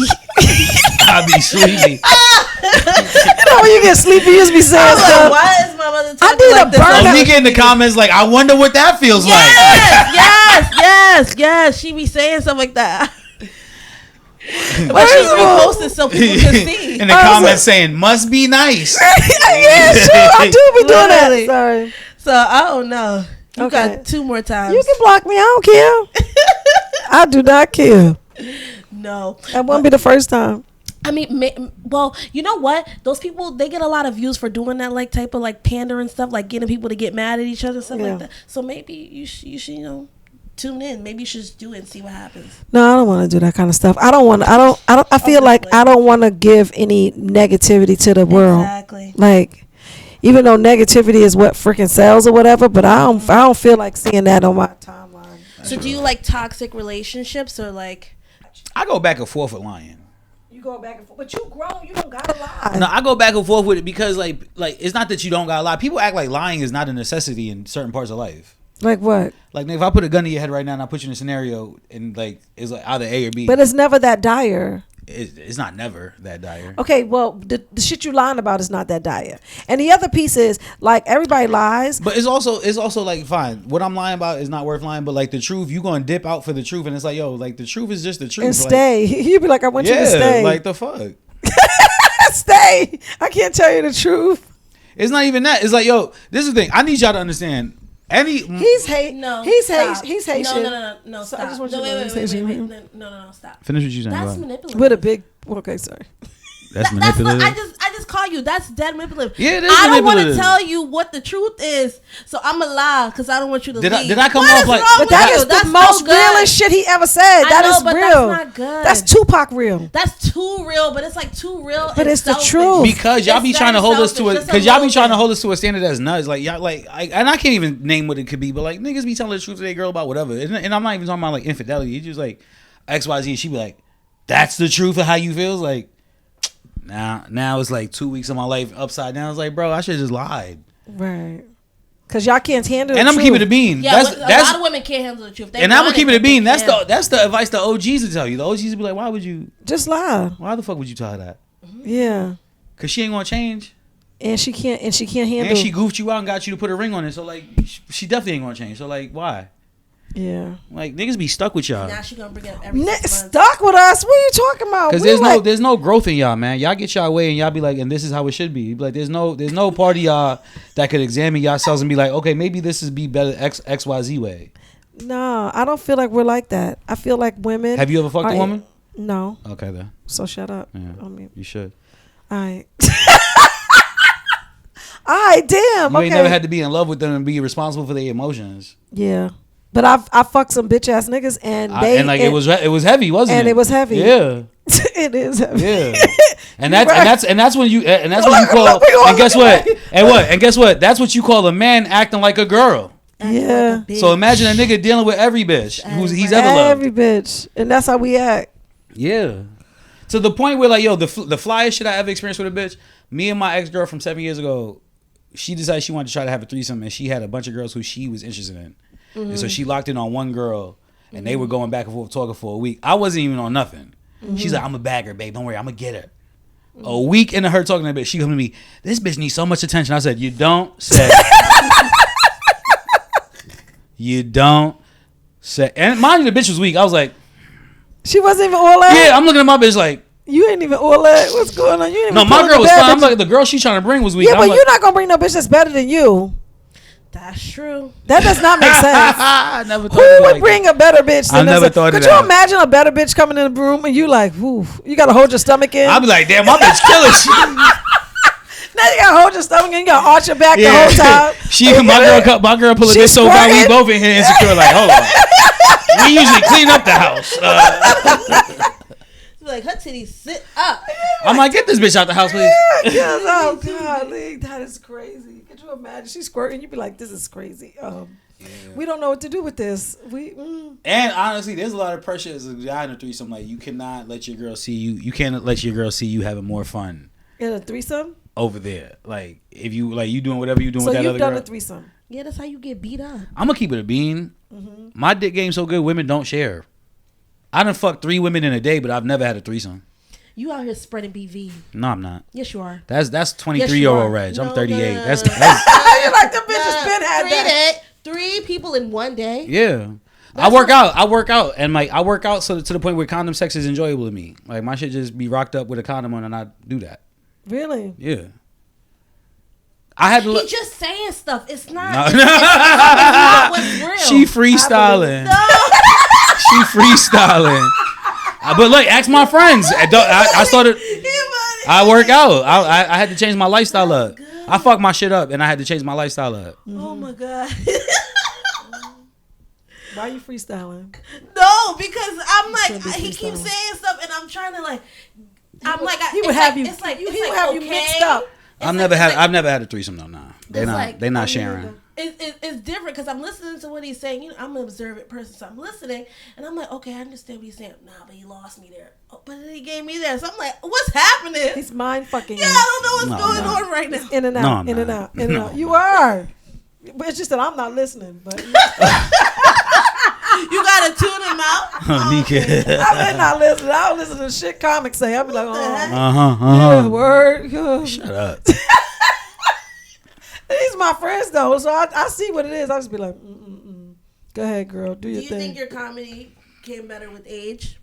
I be sleepy. You know when you get sleepy, you just be saying I'm like, stuff. why is my mother I talking need like a this? burner. Onika in the comments like, I wonder what that feels like. Yes. She be saying stuff like that. But First she's of all- reposting so people can see. In the comments saying, must be nice. Yeah, sure. I do be doing that. Literally. Sorry. So I don't know. You Okay. got 2 more times. You can block me. I don't care. I do not care. No. That won't be the first time. I mean, well, you know what? Those people, they get a lot of views for doing that, like type of like pandering stuff, like getting people to get mad at each other, and stuff Yeah. like that. So maybe you should, tune in. Maybe you should just do it and see what happens. No, I don't want to do that kind of stuff. I feel like I don't want to give any negativity to the world. Exactly. Like, even though negativity is what freaking sells or whatever, but I don't feel like seeing that on my timeline. So do you like toxic relationships or like? I go back and forth with lying. You go back and forth, but you grown. You don't gotta lie. No, I go back and forth with it because like it's not that you don't gotta lie. People act like lying is not a necessity in certain parts of life. Like what? Like if I put a gun to your head right now and I put you in a scenario and like it's like either A or B. But it's never that dire. It's not never that dire. Okay, well, the shit you lying about is not that dire. And the other piece is, like, everybody lies. But it's also like, fine, what I'm lying about is not worth lying, but like the truth, you gonna dip out for the truth, and it's like, yo, like the truth is just the truth. And like, stay. You'd be like, I want you to stay. like the fuck. Stay. I can't tell you the truth. It's not even that. It's like, yo, this is the thing. I need y'all to understand. He's hate. No. He's stop. hate. He's Haitian. No. So Stop. I just want No, you to know wait, he's wait, Haitian. no, stop. Finish what you saying. That's Go ahead. manipulative. With a big. Okay, sorry. That's manipulative. I just call you. That's dead manipulative. Yeah, it is I don't want to manipulative. tell you what the truth is, so I'm gonna lie because I don't want you to leave. Did I come What off is like? wrong But with that you? is That's the most no good. realest shit he ever said. That I know, is but real. that's not good. That's Tupac real. That's too real, but it's like too real. But and it's the selfish. truth. Because y'all be It's trying to very hold us to selfish. it. Just a Because y'all be little trying to bit. hold us to a standard that's nuts. Like y'all, and I can't even name what it could be. But like niggas be telling the truth to their girl about whatever. And I'm not even talking about like infidelity. It's just like XYZ. And she be like, "That's the truth of how you feel." It's like now it's like 2 weeks of my life upside down. It's like, bro, I should have just lied. Right. Because y'all can't handle And the I'm truth. gonna keep it a bean. Yeah, That's a lot of women can't handle the truth. They and I'm want gonna keep it a but they bean. That's can't. the advice the OGs to tell you. The OGs will be like, why would you? Just lie. Why the fuck would you tell her that? Yeah. Cause she ain't gonna change. And she can't handle. And she goofed you out and got you to put a ring on it. So like, she definitely ain't gonna change. So like, why? Yeah. Like niggas be stuck with y'all. Now she gonna bring it up every 6 months. Stuck with us? What are you talking about? Cause We there's no growth in y'all, man. Y'all get y'all way and y'all be like, and this is how it should be. You be like, there's no part of y'all that could examine yourselves and be like, okay, maybe this is be better XYZ way. No, I don't feel like we're like that. I feel like women. Have you ever fucked a woman? No. Okay then. So shut up. Yeah, I mean, you should. all right. All right, damn. You Okay. ain't never had to be in love with them and be responsible for their emotions. Yeah. But I fucked some bitch ass niggas and they it was heavy, wasn't it? and it was heavy. Yeah. It is heavy. Yeah. And You're right. that's when you call and guess what? And guess what? That's what you call a man acting like a girl. Yeah. So imagine a nigga dealing with every bitch he's ever loved. Every bitch. And that's how we act. Yeah. To the point where like, yo, the flyest shit I ever experienced with a bitch, me and my ex-girl from 7 years ago, she decided she wanted to try to have a threesome and she had a bunch of girls who she was interested in. Mm-hmm. And so she locked in on one girl and they were going back and forth talking for a week. I wasn't even on nothing. Mm-hmm. She's like, I'm a bagger, babe. Don't worry, I'm gonna get her. Mm-hmm. A week into her talking to that bitch, she come to me, this bitch needs so much attention. I said, you don't say. You don't say. And mind you, the bitch was weak. I was like, she wasn't even all that? Yeah, I'm looking at my bitch like, you ain't even all that. What's going on? You ain't no, even my girl was bed, fine. I'm like, the girl she trying to bring was weak. Yeah, I'm but like, you're not gonna bring no bitch that's better than you. That's true. That does not make sense. I never thought Who would like bring a better bitch than I never us? thought of Could that. you imagine a better bitch coming in the room and you like, whoo, you gotta hold your stomach in? I'll be like, damn, my bitch killing shit. Now you gotta hold your stomach in, you gotta arch your back the whole time. My girl pull a bitch so far, we both in here insecure. Like, hold on. We usually clean up the house. Like her titties sit up. I'm like, get this bitch out the house, please. Yes, oh God, that is crazy. Could you imagine? She's squirting. You'd be like, this is crazy. We don't know what to do with this. And honestly, there's a lot of pressure as a guy in a threesome. Like, you cannot let your girl see you. You can't let your girl see you having more fun In a threesome? over there. Like, if you like, you doing whatever you doing So with that you've other done girl. a threesome. Yeah, that's how you get beat up. I'm gonna keep it a bean. Mm-hmm. My dick game's so good, women don't share. I done fucked 3 women in a day, but I've never had a threesome. You out here spreading BV. No, I'm not. Yes, you are. That's 23-year-old Reg. I'm 38. No. That's You're like, the bitch has been had that. 3 people in one day. Yeah. I work out, and like I work out so to the point where condom sex is enjoyable to me. Like my shit just be rocked up with a condom on, and I do that. Really? Yeah. I had to look. He's just saying stuff. It's not. No. It's not what's real. She freestyling. No. She freestyling. But look, ask my friends. I started. I work out. I had to change my lifestyle up. I fucked my shit up, and I had to change my lifestyle up. Oh my God. Why are you freestyling? No, because I'm like, Shouldn't be he keeps freestyling. saying stuff, and I'm trying to like. He would have you. It's like He would have you mixed up. I've never had a threesome though. Nah, they're It's not. like- They're not sharing. It's different because I'm listening to what he's saying. You know, I'm an observant person, so I'm listening, and I'm like, okay, I understand what he's saying. Nah, but he lost me there. Oh, but then he gave me there. So I'm like, what's happening? He's mind fucking. Yeah, I don't know what's going not. on right now. In and No, out, I'm in and not. out, in and No. out. You are. But it's just that I'm not listening. But You gotta tune him out. Onika. I've been not listening. I'll listen to shit comics say. I'll be like, heck? yeah, word. Yeah. Shut up. These my friends though, so I see what it is. I'll just be like, go ahead, girl, do your Do you thing. think your comedy came better with age,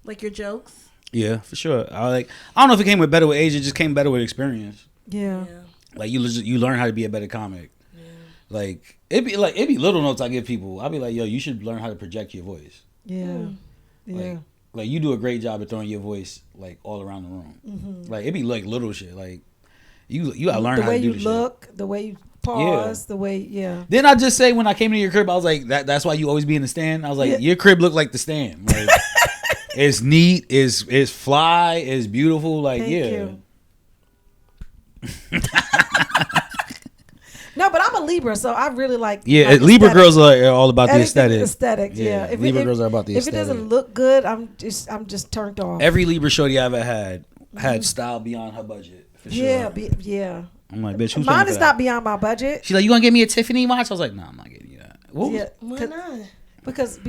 like your jokes? Yeah, for sure. I don't know if it came with better with age. It just came better with experience. Yeah. Like you learn how to be a better comic. Yeah. Like it be little notes I give people. I'll be like, yo, you should learn how to project your voice. Yeah. Yeah. Like, like you do a great job of throwing your voice like all around the room. Mm-hmm. Like it be like little shit. Like you gotta learn The how way to do you the look, the way you pause, the way, Didn't I just say when I came into your crib, I was like, that's why you always be in the stand? I was like, your crib look like the stand. Like, it's neat, it's fly, it's beautiful. Like, Thank yeah. you. No, but I'm a Libra, so I really like. Yeah, like Libra aesthetic. girls are all about the aesthetic. Aesthetic, yeah. If Libra girls are about the aesthetic. If it doesn't look good, I'm just turned off. Every Libra shorty I ever had style beyond her budget. For sure. Yeah. I'm like, bitch, who's mine is not beyond my budget. She's like, you gonna give me a Tiffany watch? I was like, nah, I'm not getting you that. Yeah, Why not? Because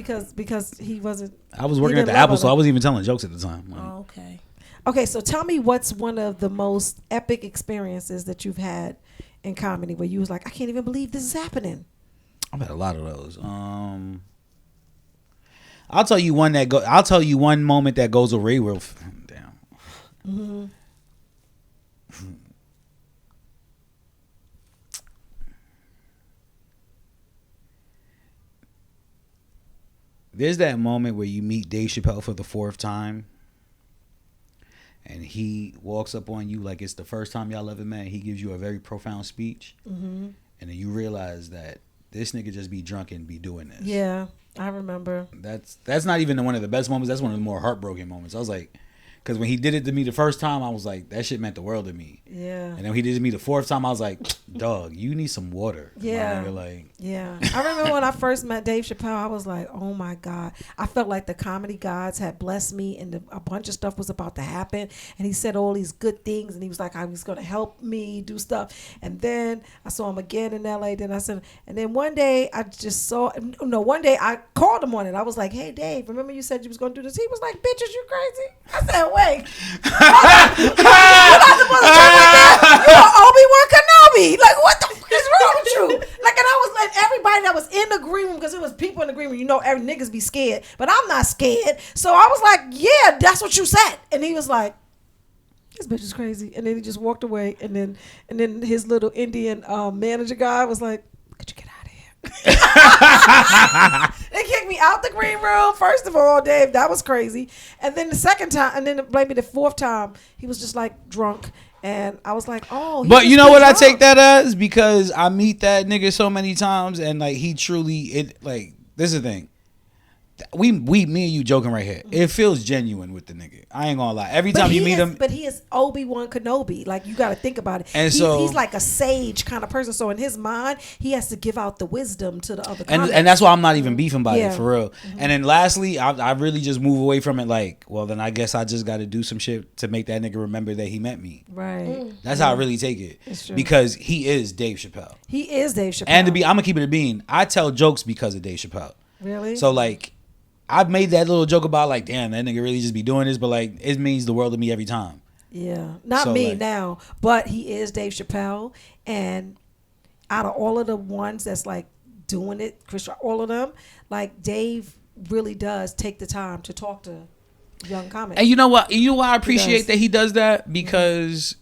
he wasn't. I was working at the Apple, so I wasn't even telling jokes at the time. Like, Oh, okay. Okay, so tell me what's one of the most epic experiences that you've had in comedy where you was like, I can't even believe this is happening. I've had a lot of those. I'll tell you one I'll tell you one moment that goes away real. Damn. Mm-hmm. There's that moment where you meet Dave Chappelle for the 4th time, and he walks up on you like it's the first time y'all ever met. He gives you a very profound speech, Mm-hmm. and then you realize that this nigga just be drunk and be doing this. Yeah, I remember. That's not even one of the best moments. That's one of the more heartbroken moments. I was like, because when he did it to me the first time, I was like, that shit meant the world to me. Yeah. And then when he did it to me the 4th time, I was like, dog, you need some water. Yeah. Like, yeah. I remember when I first met Dave Chappelle, I was like, oh my God. I felt like the comedy gods had blessed me and a bunch of stuff was about to happen. And he said all these good things and he was like, I was going to help me do stuff. And then I saw him again in LA. Then I said, and then one day one day I called him on it. I was like, hey, Dave, remember you said you was going to do this? He was like, bitch, is you crazy? I said, wait. You're not supposed to talk like that. You're Obi-Wan Kenobi. Like, what the fuck is wrong with you? Like, and I was like, everybody that was in the green room, because it was people in the green room, you know, every niggas be scared, but I'm not scared. So I was like, yeah, that's what you said. And he was like, this bitch is crazy. And then he just walked away. And then his little Indian manager guy was like, could you get out of here? They kicked me out the green room. First of all, Dave, that was crazy. And then the second time, and then maybe the 4th time, he was just like drunk. And I was like, oh. But you know what I take that as? Because I meet that nigga so many times and like he truly, this is the thing. Me and you joking right here. It feels genuine with the nigga. I ain't gonna lie. Every time you meet him, but he is Obi-Wan Kenobi. Like, you got to think about it. And He's like a sage kind of person. So in his mind, he has to give out the wisdom to the other. and that's why I'm not even beefing by it for real. Mm-hmm. And then lastly, I really just move away from it. Like, well, then I guess I just got to do some shit to make that nigga remember that he met me. Right. That's how I really take it. It's true. Because he is Dave Chappelle. He is Dave Chappelle. And I'm gonna keep it a bean. I tell jokes because of Dave Chappelle. Really? So like, I've made that little joke about like, damn, that nigga really just be doing this, but like, it means the world to me every time. Yeah, not So, me like, now, but he is Dave Chappelle, and out of all of the ones that's like doing it, Chris Rock, all of them, like Dave really does take the time to talk to young comics. And you know what? You know why I appreciate that he does that? Because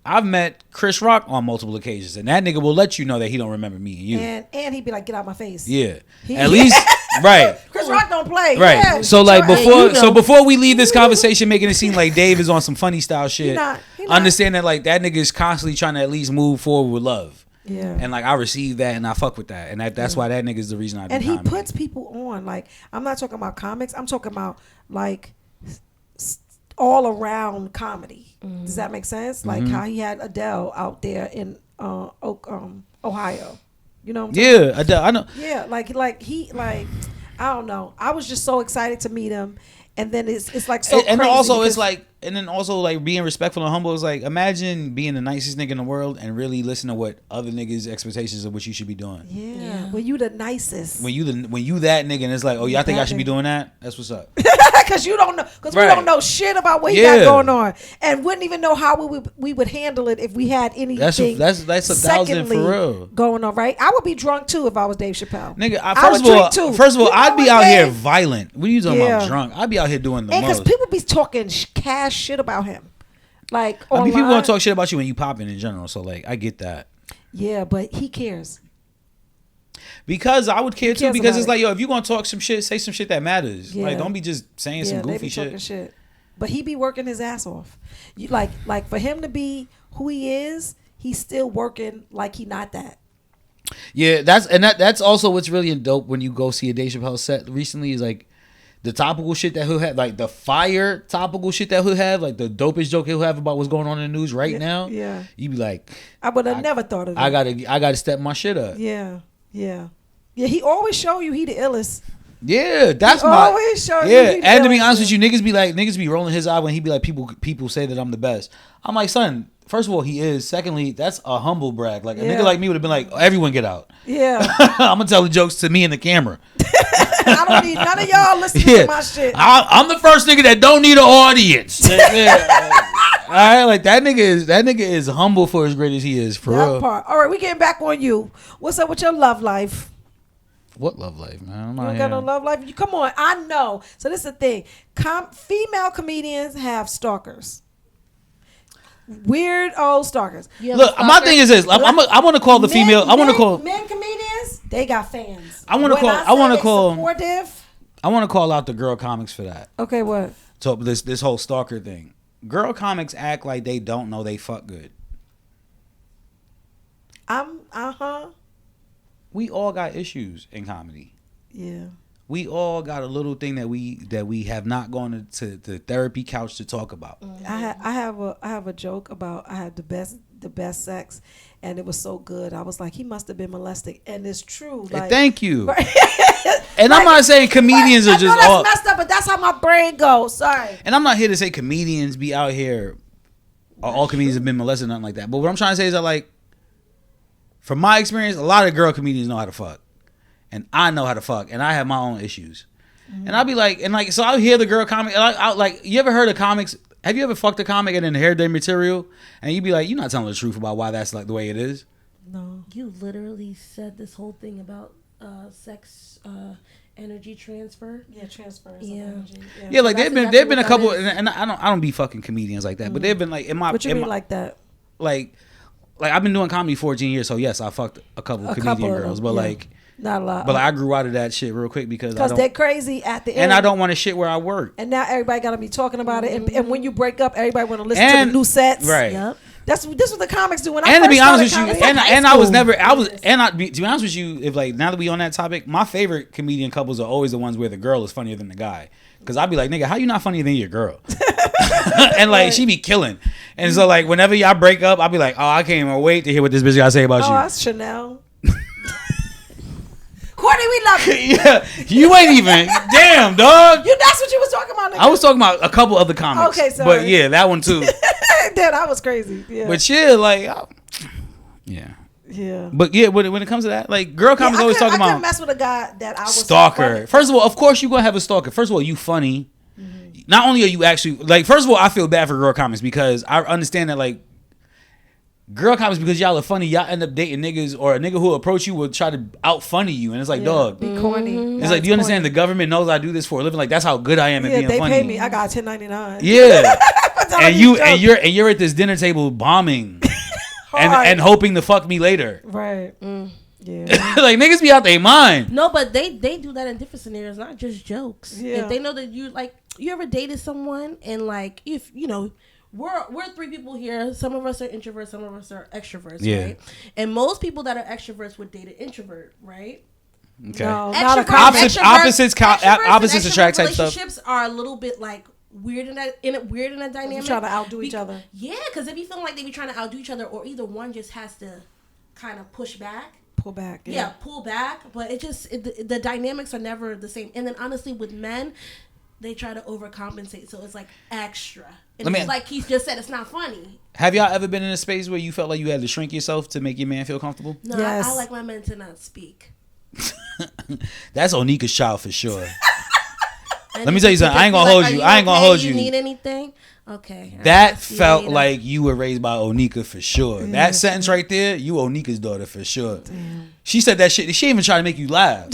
I've met Chris Rock on multiple occasions, and that nigga will let you know that he don't remember me and you. And he'd be like, "Get out my face." Yeah, at least right. Chris Rock don't play. Right. Yeah. So like Sure. before we leave this conversation making it seem like Dave is on some funny style shit, He not. understand that like that nigga is constantly trying to at least move forward with love. Yeah. And like I receive that and I fuck with that. And that's why that nigga is the reason I do And he comedy. puts people on. Like, I'm not talking about comics. I'm talking about like all around comedy. Does that make sense? Like how he had Adele out there in Ohio. You know what I'm saying? Yeah, Adele, I know. Yeah, I don't know. I was just so excited to meet him, and then it's like so. And crazy also because- it's like, and then also like being respectful and humble is like, imagine being the nicest nigga in the world and really listen to what other niggas' expectations of what you should be doing. yeah, when you the nicest, When you that nigga and it's like, oh, y'all think I should be doing that? That's what's up. because you don't know, because we don't know shit about what he got going on, and wouldn't even know how we would handle it if we had anything. That's 1,000 for real going on. Right, I would be drunk too if I was Dave Chappelle. Nigga, I would drink too. first of all, You know I'd be what, out here Dave? violent. What are you talking about drunk? I'd be out here doing the And because most. people be talking cash shit about him, like I mean, online. people gonna talk shit about you when you popping in general. So like, I get that. Yeah, but he cares. Because I would care too. cares Because about it's it. like, yo, if you gonna talk some shit, say some shit that matters. Yeah. Like, don't be just saying some they goofy be talking shit. shit. But he be working his ass off. You like for him to be who he is, he's still working like he not that. Yeah, that's also what's really dope when you go see a Dave Chappelle set recently is like the topical shit that he'll have, like the fire topical shit that he'll have, like the dopest joke he'll have about what's going on in the news right now. Yeah. You be like, I would have never thought of that. I gotta step my shit up. Yeah. He always show you he the illest. Yeah, that's He my always show you yeah. he the And to be illest. honest with you, niggas be rolling his eye when he be like, people say that I'm the best. I'm like, son, first of all, he is. Secondly, that's a humble brag. Like a Yeah. nigga like me would have been like, everyone get out. Yeah. I'm gonna tell the jokes to me and the camera. I don't need none of y'all listening Yeah, to my shit. I'm the first nigga that don't need an audience. Yeah. All right, like that nigga is humble for as great as he is for That real. part. All right, we getting back on you. What's up with your love life? What love life, man? I'm You not don't got no here. love life? You come on. I know. So this is the thing. Female comedians have stalkers. Weird old stalkers. You have a Look, my stalker? thing is this. I want to call the female. I want to call. men comedians. They got fans. I wanna When call- I wanna say they call- supportive. I want to call out the girl comics for that. Okay, what? So this whole stalker thing. Girl comics act like they don't know they fuck good. We all got issues in comedy. Yeah. We all got a little thing that we have not gone to the therapy couch to talk about. I have a joke about I had the best sex, and it was so good. I was like, he must have been molested, and it's true. Like, Thank you. Right. And I'm not saying comedians I are know just that's all. messed up, but that's how my brain goes. Sorry. And I'm not here to say comedians be out here. All comedians have been molested, nothing like that. But what I'm trying to say is that, like, from my experience, a lot of girl comedians know how to fuck, and I know how to fuck, and I have my own issues. And I'll be like, so I'll hear the girl comic. And I like, you ever heard of comics? Have you ever fucked a comic and then heard their material, and you be like, you're not telling the truth about why that's like the way it is. No. You literally said this whole thing about sex energy transfer. Yeah, transfers. Yeah. Of energy. Yeah, like That's there've exactly been a what couple, that is. and I don't be fucking comedians like that, but they've been like in my. What you in mean my- like that? like I've been doing comedy 14 years, so yes, I fucked a couple comedian of girls, them, but yeah. like. Not a lot. But like, I grew out of that shit real quick because they're crazy at the end. and I don't want to shit where I work. And now everybody got to be talking about it. And when you break up, everybody want to listen to And- the new sets. right. Yep. This what the comics do. When I And to first be honest started with you, comedy- and I was never, I was, and to be honest with you, if like now that we on that topic, my favorite comedian couples are always the ones where the girl is funnier than the guy. Cause I'd be like, nigga, how you not funnier than your girl? And like she be killing. And so like whenever y'all break up, I'll be like, oh, I can't even wait to hear what this bitch gotta say about Oh, you. that's Chanel. Courtney, we love you. Yeah, you ain't even. Damn, dog. That's what you was talking about. Nigga. I was talking about a couple other comics. Okay, sorry. But yeah, that one too. That was crazy. Yeah. But yeah, like, yeah. yeah. But yeah, when it comes to that, like, girl comics always talking I couldn't about mess with a guy that I was stalker. funny. First of all, of course you gonna have a stalker. First of all, you funny. Not only are you actually like, first of all, I feel bad for girl comics because I understand that like girl comics, because y'all are funny, y'all end up dating niggas, or a nigga who approach you will try to out funny you, and it's like, dog. Be corny. It's like, do you understand the government knows I do this for a living? Like that's how good I am at Yeah, being they funny. pay me. I got $10.99. Yeah. Telling and these jokes. you're at this dinner table bombing Hard. and hoping to fuck me later. Right. Yeah. Like niggas be out their mind. No, but they do that in different scenarios, not just jokes. Yeah. If they know that you like, you ever dated someone and like, if you know, we're three people here. Some of us are introverts, some of us are extroverts, Yeah. right? And most people that are extroverts would date an introvert, right? Okay. No, not a Extroverts- Opposites extroverts opposites and attract extrovert type stuff. relationships are a little bit like weird in that dynamic. trying to outdo each other. Yeah, because they be feeling like they be trying to outdo each other, or either one just has to kind of push back. Pull back. Yeah, pull back. But the dynamics are never the same. And then honestly, with men, they try to overcompensate, so it's like extra. And it's like Keith just said, it's not funny. Have y'all ever been in a space where you felt like you had to shrink yourself to make your man feel comfortable? No, Yes. I like my men to not speak. That's Onika's child for sure. And Let me tell you something. I ain't gonna hold you. I ain't gonna hold you. You need anything? Okay. That I'll see you felt later. like you were raised by Onika for sure. That sentence right there, you Onika's daughter for sure. Damn. She said that shit. She even tried to make you laugh.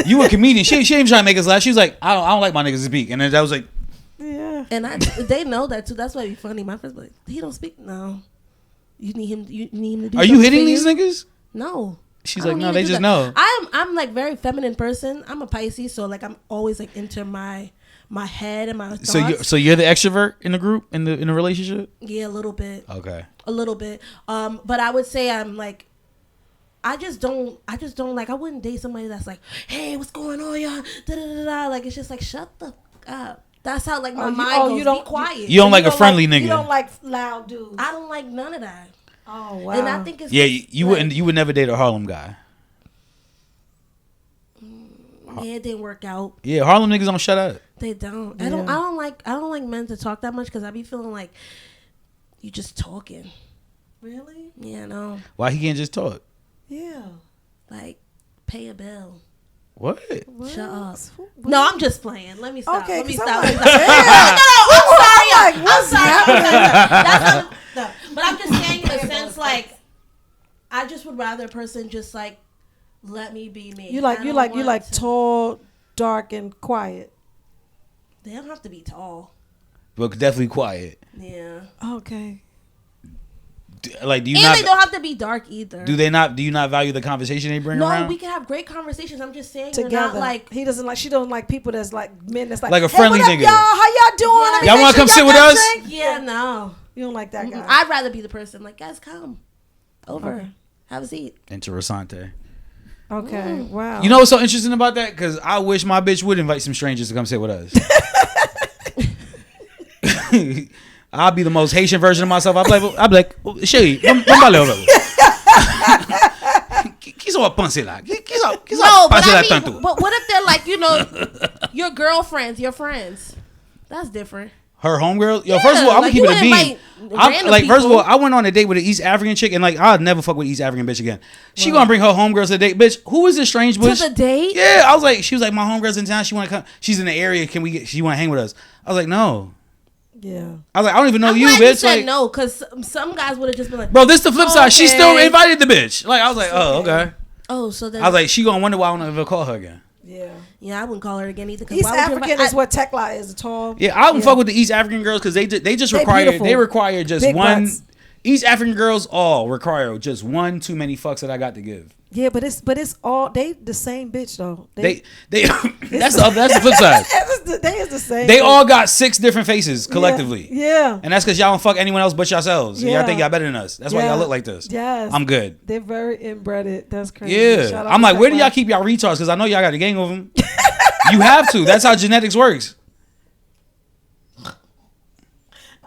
You a comedian. She even tried to make us laugh. She was like, I don't like my niggas to speak. And then I was like, Yeah. And they know that too. That's why it'd be funny. My friends be like, he don't speak. No. You need him to do are you something hitting for these you? niggas? No. She's like, no, they just know. I'm like very feminine person. I'm a Pisces, so like I'm always like into my head and my thoughts. So you're the extrovert in the group in the relationship? Yeah, a little bit. Okay. A little bit. But I would say I'm like, I just don't like, I wouldn't date somebody that's like, hey, what's going on, y'all? Da, da, da, da. Like, it's just like, shut the fuck up. That's how like my mind goes. You don't, be quiet. You don't like a friendly nigga. You don't like loud dudes. I don't like none of that. Oh wow. And I think it's you would never date a Harlem guy. Yeah, it didn't work out. Yeah, Harlem niggas don't shut up. They don't. Yeah. I don't like men to talk that much because I be feeling like you just talking. Really? Yeah, no. Why he can't just talk? Yeah. Like, pay a bill. What? Shut up. No, I'm just playing. Let me stop. Okay, Let me stop. like, No, I'm sorry. That's no. But I'm just saying in a sense, like, I just would rather a person just like let me be me. You like tall, dark, and quiet. They don't have to be tall. But definitely quiet. Yeah. Okay. Like, do you and not? They don't have to be dark either. Do they not? Do you not value the conversation they bring around? No, we can have great conversations. I'm just saying, Together. Not like He doesn't like. She don't like people that's like men that's like a friendly hey, what nigga. Up, y'all? How y'all doing? Yeah. Y'all want to come sit with us? Yeah, no. You don't like that guy. I'd rather be the person like, guys, come over, Okay. have a seat. Interessante. Okay. Wow. You know what's so interesting about that? Because I wish my bitch would invite some strangers to come sit with us. I'll be the most Haitian version of myself. I'll be like, chérie, vamos over. Quiso a penser là. No, but I mean, but what if they're like, your girlfriends, your friends? That's different. Her homegirl? Yo, Yeah, first of all, I'm like, gonna keep it a bean. First of people. all, I went on a date with an East African chick, and like, I'll never fuck with East African bitch again. She gonna bring her homegirls to the date, bitch. Who is this strange bitch? To the date? Yeah, she was like, my homegirl's in town. She wanna come. She's in the area. She wanna hang with us? I was like, no. Yeah. I was like, I don't even know I'm you, glad bitch. You said like, no, because some guys would have just been like, bro, this the flip side. She still invited the bitch. Like, I was like, oh, okay. Oh, so then I was like, she gonna wonder why I don't ever call her again. Yeah. Yeah, I wouldn't call her again either. East African is what Tekla is, tall. Yeah, I don't fuck with the East African girls because they just require just Big one. butts. East African girls all require just one too many fucks that I got to give. Yeah, but it's all they the same bitch though. They that's the flip side. They is the same. They all got 6 different faces collectively. Yeah. And that's because y'all don't fuck anyone else but yourselves. Yeah. Y'all think y'all better than us. That's why y'all look like this. Yes. I'm good. They're very inbred. That's crazy. Yeah. I'm like, where do y'all keep y'all retards? Because I know y'all got a gang of them. You have to. That's how genetics works.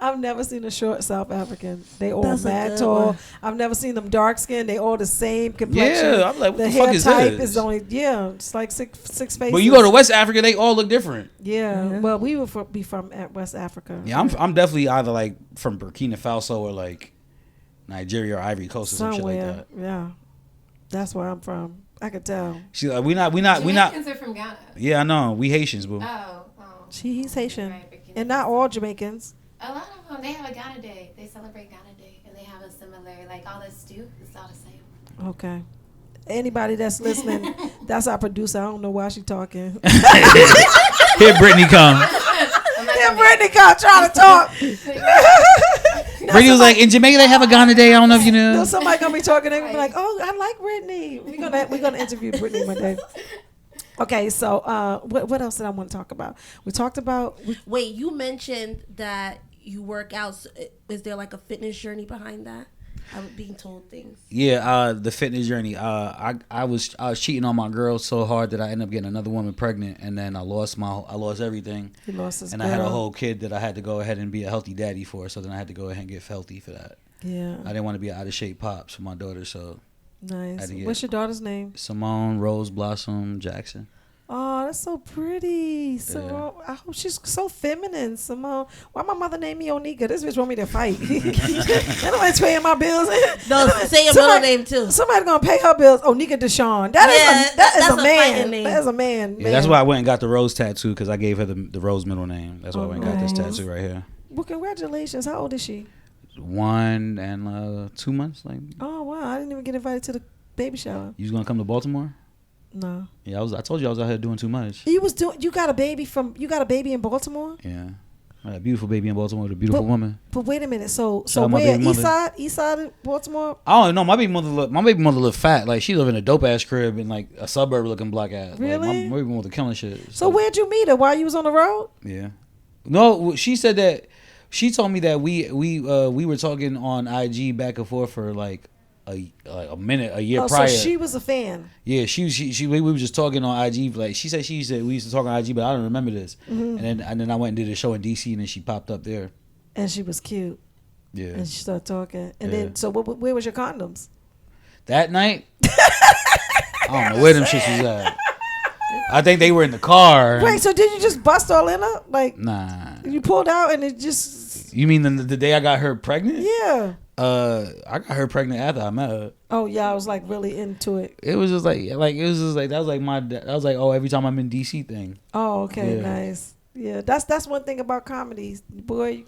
I've never seen a short South African. They all That's mad tall. One. I've never seen them dark skinned. They all the same complexion. Yeah, I'm like, what the hair fuck is type this? is only it's like six faces. But you go to West Africa, they all look different. Yeah. Well, we would be from West Africa. Yeah, I'm definitely either like from Burkina Faso or like Nigeria or Ivory Coast or some shit like that. Yeah, that's where I'm from. I could tell. She's like, we not. Jamaicans are from Ghana. Yeah, I know. We Haitians, boo. Oh. He's Haitian, Right, and not all Jamaicans. A lot of them, they have a Ghana Day. They celebrate Ghana Day, and they have a similar, like all the stew. It's all the same. Okay. Anybody that's listening, that's our producer. I don't know why she talking. Here, Brittany come. Here, Brittany come trying to talk. Brittany was like, in Jamaica they have a Ghana Day. I don't know if you knew. No, somebody gonna be talking. They gonna be like, oh, I like Brittany. We're gonna interview Brittany one day. Okay, so what else did I want to talk about? We talked about. Wait, you mentioned that you work out. So is there like a fitness journey behind that? I was being told things. Yeah, the fitness journey. I was cheating on my girl so hard that I ended up getting another woman pregnant, and then I lost everything. He lost his girl. I had a whole kid that I had to go ahead and be a healthy daddy for. So then I had to go ahead and get healthy for that. Yeah. I didn't want to be out of shape pops for my daughter, so. Nice. What's your daughter's name? Simone Rose Blossom Jackson. Oh, that's so pretty. Simone. Yeah. I hope she's so feminine, Simone. Why my mother named me Onika? This bitch want me to fight. Nobody's paying my bills. No, say your middle name too. Somebody's gonna pay her bills. Onika Deshawn. That is a man. That is a man. Yeah, that's why I went and got the Rose tattoo because I gave her the Rose middle name. That's why I went and got this tattoo right here. Well, congratulations. How old is she? 1 and 2 months. Like. Oh wow! I didn't even get invited to the baby shower. You was gonna come to Baltimore? No. Yeah, I told you I was out here doing too much. You got a baby in Baltimore? Yeah. A beautiful baby in Baltimore with a beautiful woman. But wait a minute. So Shout out my where? baby mother. East side of Baltimore? I don't know. My baby mother look fat. Like she live in a dope ass crib in like a suburb looking black ass. Really? Like, my baby mother killing shit. So where'd you meet her? While you was on the road? Yeah. No, she said that. She told me that we were talking on IG back and forth for like a minute, a year prior. So she was a fan. Yeah, we were just talking on IG. Like she said, we used to talk on IG, but I don't remember this. Mm-hmm. And then I went and did a show in DC, and then she popped up there. And she was cute. Yeah. And she started talking. And Yeah. then, so where was your condoms? That night, I don't know where them shits was at. I think they were in the car. Wait, so did you just bust all in her? Like, Nah. you pulled out and it just. You mean the day I got her pregnant? Yeah. I got her pregnant after I met her. Oh yeah, I was like really into it. It was just like that was like every time I'm in DC thing. Oh, okay, Yeah. Nice. Yeah, that's one thing about comedy, boy.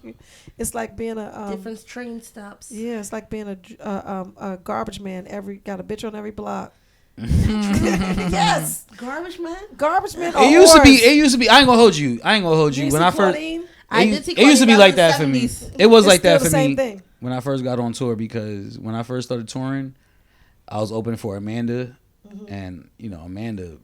It's like being a Different train stops. Yeah, it's like being a garbage man. Got a bitch on every block. Yes, Garbage man. garbage man. It used to be. I ain't gonna hold you. When I first. I did see It used to be Claudine. like That that for me. was the 70s. It was It's like that still for the same me thing. when I first got on tour, because when I first started touring, I was opening for Amanda, and Amanda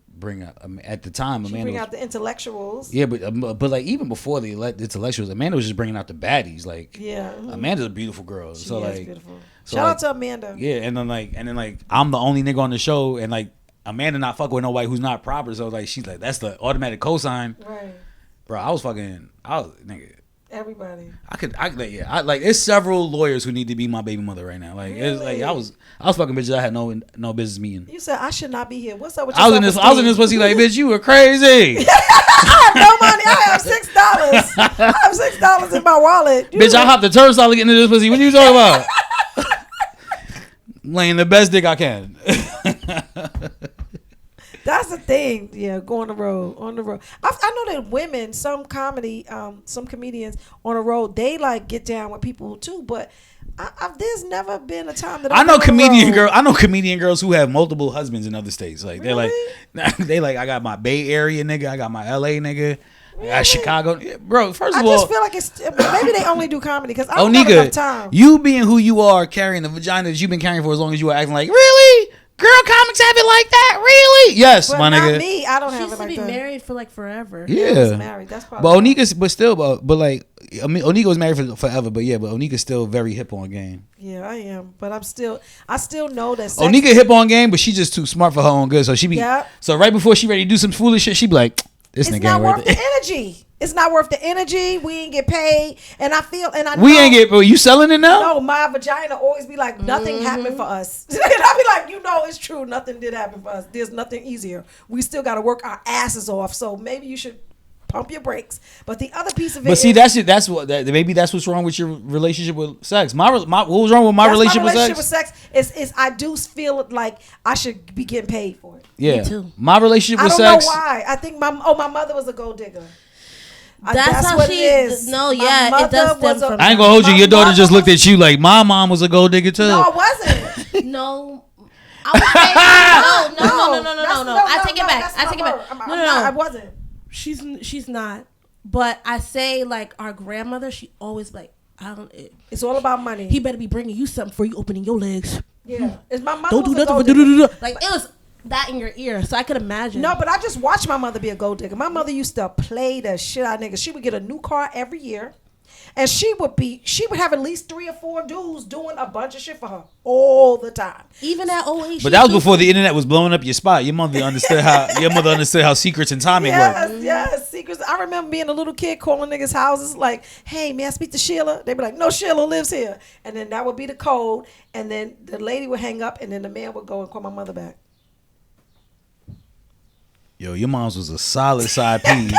at the time She Amanda bring was, out the intellectuals. yeah, but like even before the intellectuals, Amanda was just bringing out the baddies. Like Yeah, Amanda's a beautiful girl, she so is like beautiful. so Shout like, out to Amanda. yeah, and then I'm the only nigga on the show, and like Amanda not fucking with nobody who's not proper, so like she's like that's the automatic cosign. Right, Bro, I was nigga. everybody. There's several lawyers who need to be my baby mother right now. Like it's like Really? I was fucking bitches I had no business meeting. You said I should not be here. What's up with your I was in this pussy like, bitch, you were crazy. I have no money. I have $6. I have $6 in my wallet. Bitch, I hopped the turnstile to get into this pussy. What are you talking about? Laying the best dick I can. That's the thing. Yeah, go on the road. On the road. I know that women, some comedians on the road, they like get down with people too. But there's never been a time that I know comedian girl. I know comedian girls who have multiple husbands in other states. Like Really? they like I got my Bay Area nigga, I got my LA nigga, I got Chicago. Yeah, bro, first of I all, just feel like it's maybe they only do comedy because I don't have enough Onika, time. you being who you are, carrying the vagina that you've been carrying for as long as you are, acting like, really? Girl comics have it like that? Really? Yes, But my not nigga. me. I don't She have used it to like be that. married for like forever. I was Yeah. married. That's But probably. like, I mean, Onika was married for forever, but Onika's still very hip on game. Yeah, I am. But I still know that. Sex Onika hip on game, but she just too smart for her own good. So she be, Yeah. so right before she ready to do some foolish shit, she be like, this It's nigga not ain't worth worth the it. energy. It's not worth the energy. We ain't get paid, and I feel, and I know, We ain't get, you selling it now? No, my vagina always be like, nothing happened for us. And I be like, it's true. Nothing did happen for us. There's nothing easier. We still got to work our asses off. So maybe you should pump your brakes. But the other piece of it, But see, is, maybe that's what's wrong with your relationship with sex. What was wrong with my relationship with sex? Is I do feel like I should be getting paid for it. Yeah, Me too. my relationship I with don't sex. know why. I think my mother was a gold digger. That's how what she- it is. no, My yeah, it mother does stem was a- from I ain't gonna hold you. My Your daughter mother just looked was- at you like my mom was a gold digger too. No, I wasn't. No. I would say no. I take it back. I take it back. No. I wasn't. She's not. But I say like our grandmother. She always like It's all about money. he better be bringing you something before you opening your legs. Yeah, it's my mother. Don't do was a nothing. gold But digger. like it was that in your ear, so I could imagine. No, but I just watched my mother be a gold digger. My mother used to play the shit out of niggas. She would get a new car every year, and she would have at least 3 or 4 dudes doing a bunch of shit for her all the time. even at old age. But that was before the internet was blowing up your spot. Your mother understood how secrets and timing work. Yes, secrets. I remember being a little kid calling niggas' houses like, "Hey, may I speak to Sheila?" They'd be like, "No, Sheila lives here," and then that would be the code. And then the lady would hang up, and then the man would go and call my mother back. Yo, your mom's was a solid side piece.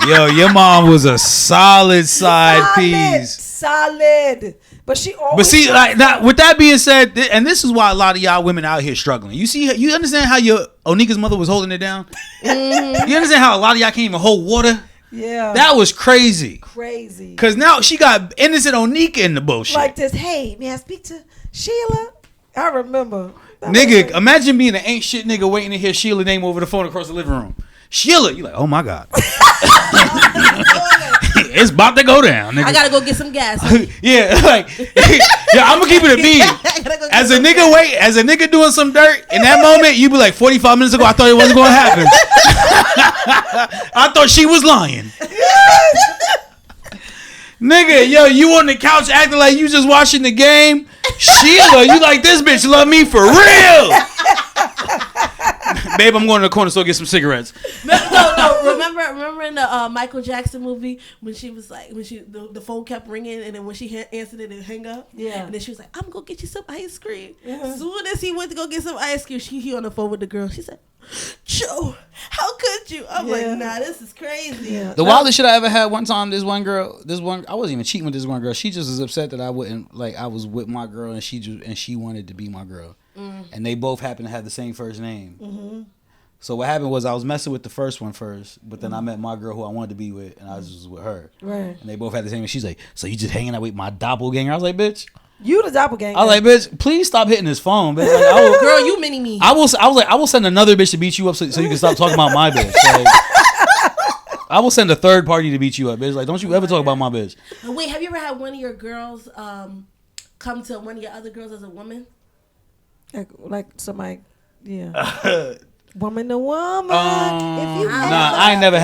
Yo, your mom was a solid side piece. Solid. But she always. But see, like now, with that being said, and this is why a lot of y'all women out here struggling. You understand how your Onika's mother was holding it down? Mm-hmm. You understand how a lot of y'all can't even hold water? Yeah. That was crazy. Crazy. Cause now she got innocent Onika in the bullshit. Like this. Hey, may I speak to Sheila? I remember. Nigga, imagine being an ain't shit nigga waiting to hear Sheila's name over the phone across the living room. Sheila, you like, oh my God. It's about to go down, nigga. I gotta go get some gas. Yeah, like, yeah, I'm gonna keep it a beat. As a nigga doing some dirt, in that moment, you be like, 45 minutes ago, I thought it wasn't gonna happen. I thought she was lying. Nigga, yo, you on the couch acting like you just watching the game. Sheila, you like this bitch love me for real. Babe, I'm going to the corner store get some cigarettes. No. Remember in the Michael Jackson movie when she was like, when the phone kept ringing, and then when she answered it, it hang up. Yeah. And then she was like, I'm gonna get you some ice cream. Yeah. Soon as he went to go get some ice cream, he on the phone with the girl. She said, Joe, how could you? I'm like, nah, this is crazy. Yeah. The wildest shit I ever had one time, I wasn't even cheating with this one girl. She just was upset that I was with my girl and she wanted to be my girl. And they both happened to have the same first name. Mm-hmm. So what happened was I was messing with the first one first, but then I met my girl who I wanted to be with, and I was just with her. Right. And they both had the same. And she's like, "So you just hanging out with my doppelganger?" I was like, "Bitch." You the doppelganger. I was like, "Bitch, please stop hitting this phone, bitch." Like, Girl, you mini me. I was like, I will send another bitch to beat you up so you can stop talking about my bitch. Like, I will send a third party to beat you up, bitch. Like, don't you ever talk about my bitch. Wait, have you ever had one of your girls come to one of your other girls as a woman? Like somebody, yeah. Woman to woman. Nah, I ain't never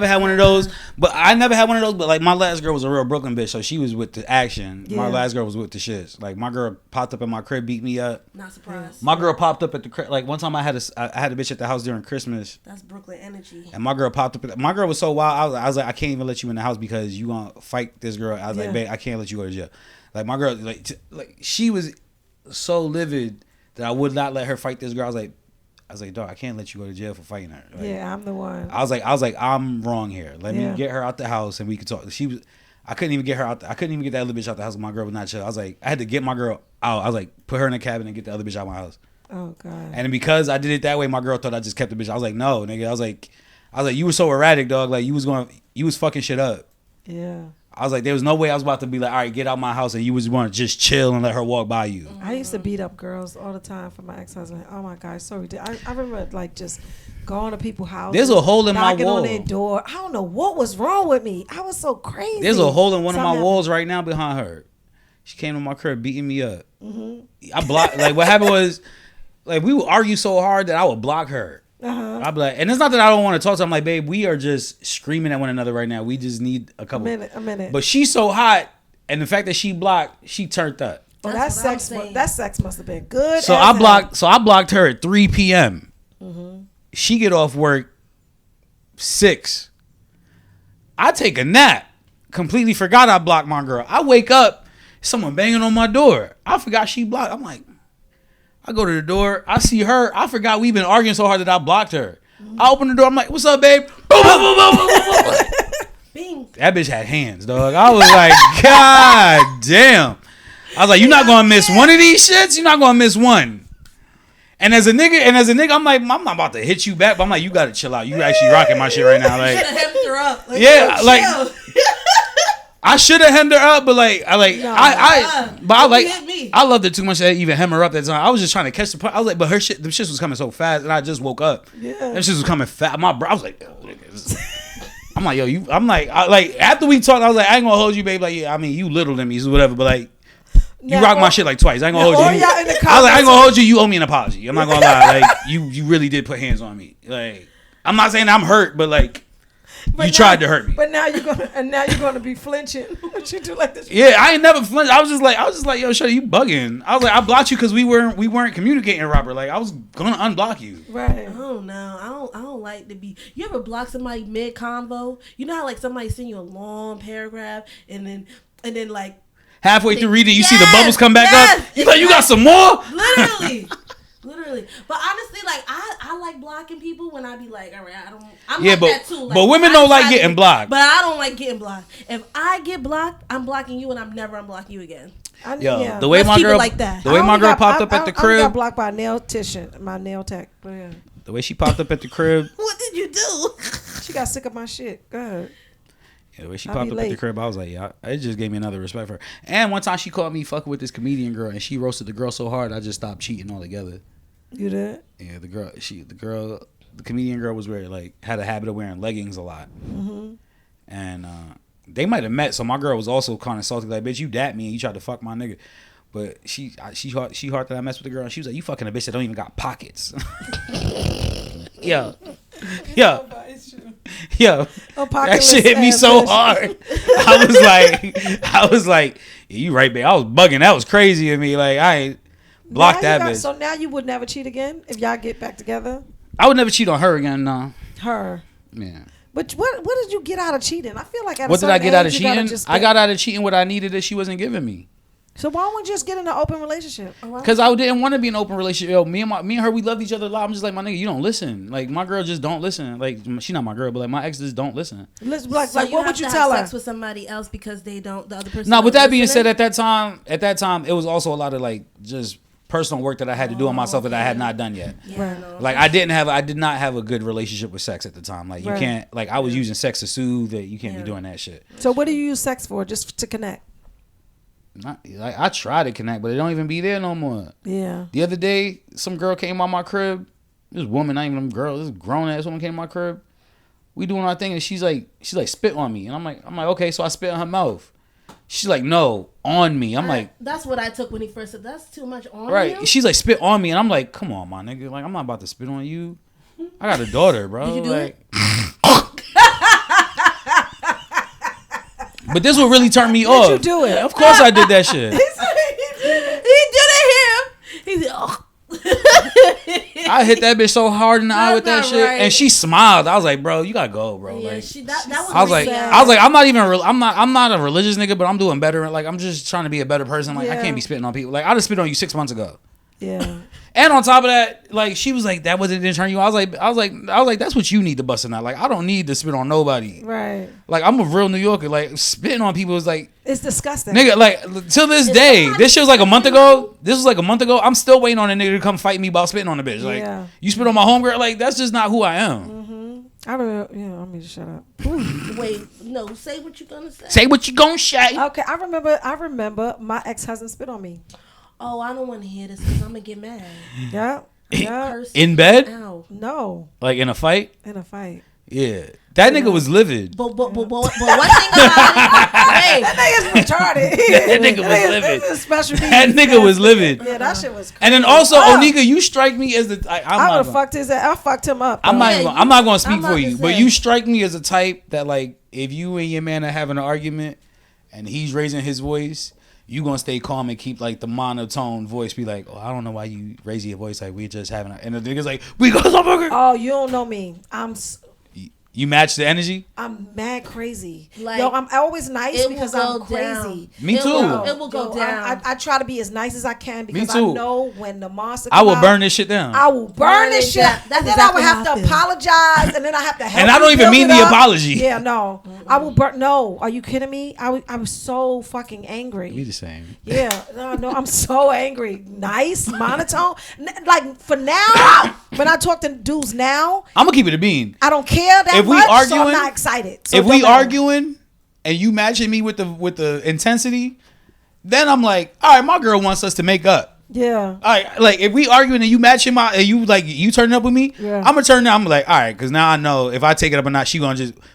had one of those. But like my last girl was a real Brooklyn bitch, so she was with the action. Yeah. My last girl was with the shits. Like my girl popped up in my crib, beat me up. Not surprised. My girl popped up at the crib. Like one time I had a bitch at the house during Christmas. That's Brooklyn energy. And my girl popped up. My girl was so wild. I was like, I can't even let you in the house because you gonna fight this girl. I was like, babe, I can't let you go to jail. Like my girl, like she was so livid that I would not let her fight this girl. I was like, dog, I can't let you go to jail for fighting her. Like, yeah, I'm the one. I was like, I'm wrong here. Let me get her out the house and we could talk. I couldn't even get her out. I couldn't even get that other bitch out the house. My girl was not chill. I was like, I had to get my girl out. I was like, put her in a cabin and get the other bitch out of my house. Oh God. And because I did it that way, my girl thought I just kept the bitch. I was like, no, nigga. I was like, you were so erratic, dog. Like you was fucking shit up. Yeah. I was like, there was no way I was about to be like, all right, get out my house, and you was want to just chill and let her walk by you. I used to beat up girls all the time for my ex-husband. Oh my God, so ridiculous. I remember like just going to people's houses. There's a hole in my knocking wall. on their door. I don't know what was wrong with me. I was so crazy. There's a hole in one of my walls right now behind her. She came to my crib beating me up. Mm-hmm. I blocked. Like what happened was, like we would argue so hard that I would block her. I'd be like, and it's not that I don't want to talk to her. I'm like, babe, we are just screaming at one another right now. We just need a minute. But she's so hot, and the fact that she blocked, she turned up. Oh, that sex must have been good. So I blocked her at 3 p.m. Mm-hmm. She get off work 6. I take a nap. Completely forgot I blocked my girl. I wake up, someone banging on my door. I forgot she blocked. I'm like, I go to the door. I see her. I forgot we've been arguing so hard that I blocked her. Mm-hmm. I open the door. I'm like, what's up, babe? Boom, boom, boom, boom, boom, boom. Bing. That bitch had hands, dog. I was like, God damn. I was like, you're not going to miss one of these shits? You're not going to miss one. And as a nigga, I'm like, I'm not about to hit you back, but I'm like, you got to chill out. You actually rocking my shit right now. Like, should have hemmed her up. Like, yeah, like, I should have hemmed her up, but I loved her too much to even hem her up that time. I was just trying to catch the point. I was like, but the shit was coming so fast, and I just woke up. Yeah, that shit was coming fast. I was like, oh, I'm like, yo, after we talked, I was like, I ain't gonna hold you, babe. Like, yeah, I mean, you little than me, so whatever, but like, you rock my shit like twice. I ain't gonna hold you. I was like, I ain't gonna hold you. You owe me an apology. I'm not gonna lie. Like, you really did put hands on me. Like, I'm not saying I'm hurt, but like. You tried to hurt me. But now you're gonna be flinching. What you do like this? Yeah, I ain't never flinched. I was just like, yo, shut up, you bugging. I was like, I blocked you because we weren't communicating, Robert. Like, I was gonna unblock you. Right. I don't know. I don't like to be. You ever block somebody mid convo? You know how like somebody send you a long paragraph and then like halfway through reading, you see the bubbles come back up. You like, you got some more? Literally. But honestly, like I like blocking people when I be like, all right, I'm yeah, like but, that too. Like, but women don't like getting blocked. But I don't like getting blocked. If I get blocked, I'm blocking you and I'm never unblocking you again. The way my girl popped up at the crib. I got blocked by my nail tech. But yeah. The way she popped up at the crib. What did you do? She got sick of my shit. Go ahead. Yeah, the way she popped up at the crib, I was like, yeah, it just gave me another respect for her. And one time she caught me fucking with this comedian girl, and she roasted the girl so hard, I just stopped cheating altogether. You did? Yeah, the comedian girl was wearing, like, had a habit of wearing leggings a lot. Mm-hmm. And they might have met. So my girl was also kind of salty, like, bitch, you dat me and you tried to fuck my nigga. But she heard that I messed with the girl, and she was like, you fucking a bitch that don't even got pockets. Yo. That shit hit me so hard. I was like, yeah, you right, babe. I was bugging. That was crazy of me. Like, I ain't blocked that bitch. So now you would never cheat again if y'all get back together? I would never cheat on her again, no. Her. Yeah. But what did you get out of cheating? I feel like what did I get out of cheating? I got out of cheating what I needed that she wasn't giving me. So why wouldn't you just get in an open relationship? Because I didn't want to be in an open relationship. Yo, me and her, we loved each other a lot. I'm just like, my nigga, you don't listen. Like, my girl just don't listen. Like, she not my girl, but like my ex just don't listen. Like what would you tell her? Sex with somebody else because they don't. The other person. No, with that being said, at that time, it was also a lot of like just personal work that I had to do on myself that I had not done yet. Yeah. Like I did not have a good relationship with sex at the time. Like you can't. Like I was using sex to soothe. That you can't be doing that shit. So what do you use sex for? Just to connect? Like I try to connect, but it don't even be there no more. Yeah. The other day, some girl came on my crib. This woman, not even a girl, this grown ass woman came to my crib. We doing our thing, and she's like spit on me, and I'm like okay, so I spit in her mouth. She's like, no, on me. I'm like, that's what I took when he first said that's too much on right. you. She's like, spit on me, and I'm like, come on, my nigga, like I'm not about to spit on you. I got a daughter, bro. Did you do it? But this will really turn me off. Did you do it? Of course I did that shit. He did it him. He said, oh. I hit that bitch so hard in the eye with that shit, right. and she smiled. I was like, bro, you gotta go, bro. Yeah, like, that was I was like, sad. I'm not a religious nigga, but I'm doing better. Like, I'm just trying to be a better person. Like, I can't be spitting on people. Like, I just spit on you 6 months ago. Yeah. And on top of that, like, she was like, that didn't turn you. I was like, that's what you need to bust in that. Like, I don't need to spit on nobody. Right. Like, I'm a real New Yorker. Like, spitting on people is like, it's disgusting. Nigga, like, till this day, this shit was like a month ago. This was like a month ago. I'm still waiting on a nigga to come fight me about spitting on a bitch. Like, you spit on my homegirl, like, that's just not who I am. Mm-hmm. I remember, I'm gonna shut up. Wait, no, say what you gonna say. Say what you gonna say. Okay, I remember my ex-husband spit on me. Oh, I don't want to hear this because I'm gonna get mad. Yeah. In bed? Ow. No. Like in a fight? In a fight. Yeah. That nigga was livid. But one thing about it, that nigga's retarded. That nigga was livid. That nigga was livid. Yeah, that shit was crazy. And then also, Onika, you strike me as the I would have fucked his ass. I fucked him up. I'm not gonna speak for you, but you strike me as a type that, like, if you and your man are having an argument and he's raising his voice, you gonna stay calm and keep like the monotone voice. Be like, oh, I don't know why you raise your voice. Like, we just having and the nigga's like, we got some burger. Oh, you don't know me. You match the energy? I'm mad crazy. Like, I'm always nice because I'm crazy. Me too. It will go down. I try to be as nice as I can because I know when the monster I will burn this shit down. I will burn this shit. And then I would have to apologize, and then I have to help. And I don't even mean the apology. Yeah, no. I will burn. No, are you kidding me? I was so fucking angry. We the same. Yeah, no, I'm so angry. Nice, monotone. Like, for now, when I talk to dudes now, I'm gonna keep it a bean. I don't care that if we much, arguing, so I'm not excited. So if we arguing and you matching me with the intensity, then I'm like, all right, my girl wants us to make up. Yeah. All right, like if we arguing and you matching and you turning up with me, I'm gonna turn down. I'm like, all right, because now I know if I take it up or not,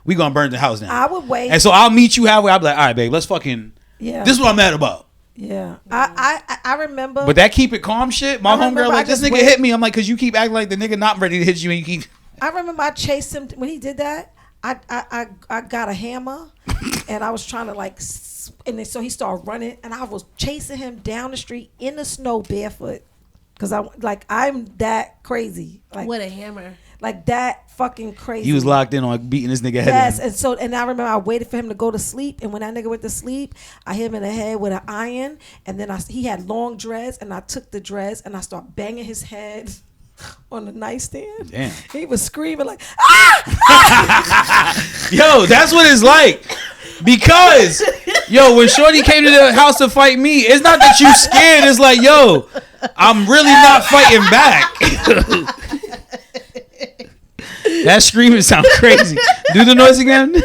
we gonna burn the house down. I would wait, and so I'll meet you halfway. I'll be like, all right, babe, let's fucking. Yeah. This is what I'm mad about. Yeah. I remember. But that keep it calm shit. My homegirl like, this nigga hit me. I'm like, because you keep acting like the nigga not ready to hit you, and you keep. I remember I chased him when he did that. I got a hammer and I was trying to and then, so he started running and I was chasing him down the street in the snow barefoot because I'm that crazy. Like, with a hammer. Like that fucking crazy. You was locked in on beating this nigga head. Yes, and I remember I waited for him to go to sleep, and when that nigga went to sleep, I hit him in the head with an iron, and then he had long dreads, and I took the dreads and I started banging his head on the nightstand. Damn. He was screaming like, ah! Yo, that's what it's like. Because, yo, when Shorty came to the house to fight me, it's not that you scared. It's like, yo, I'm really not fighting back. That screaming sound crazy. Do the noise again.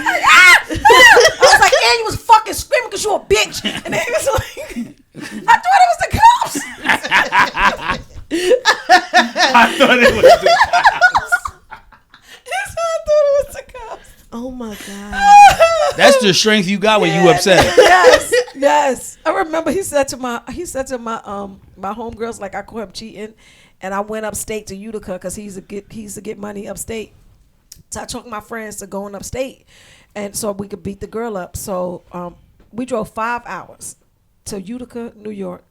I was like, and you was fucking screaming because you a bitch. And then he was like, I thought it was the cops. I thought it was the cops. Oh my God. That's the strength you got when you upset. Yes. I remember he said to my my homegirls, like, I caught him cheating, and I went upstate to Utica because he used to get money upstate. So I took my friends to going upstate, and so we could beat the girl up. So we drove 5 hours to Utica, New York,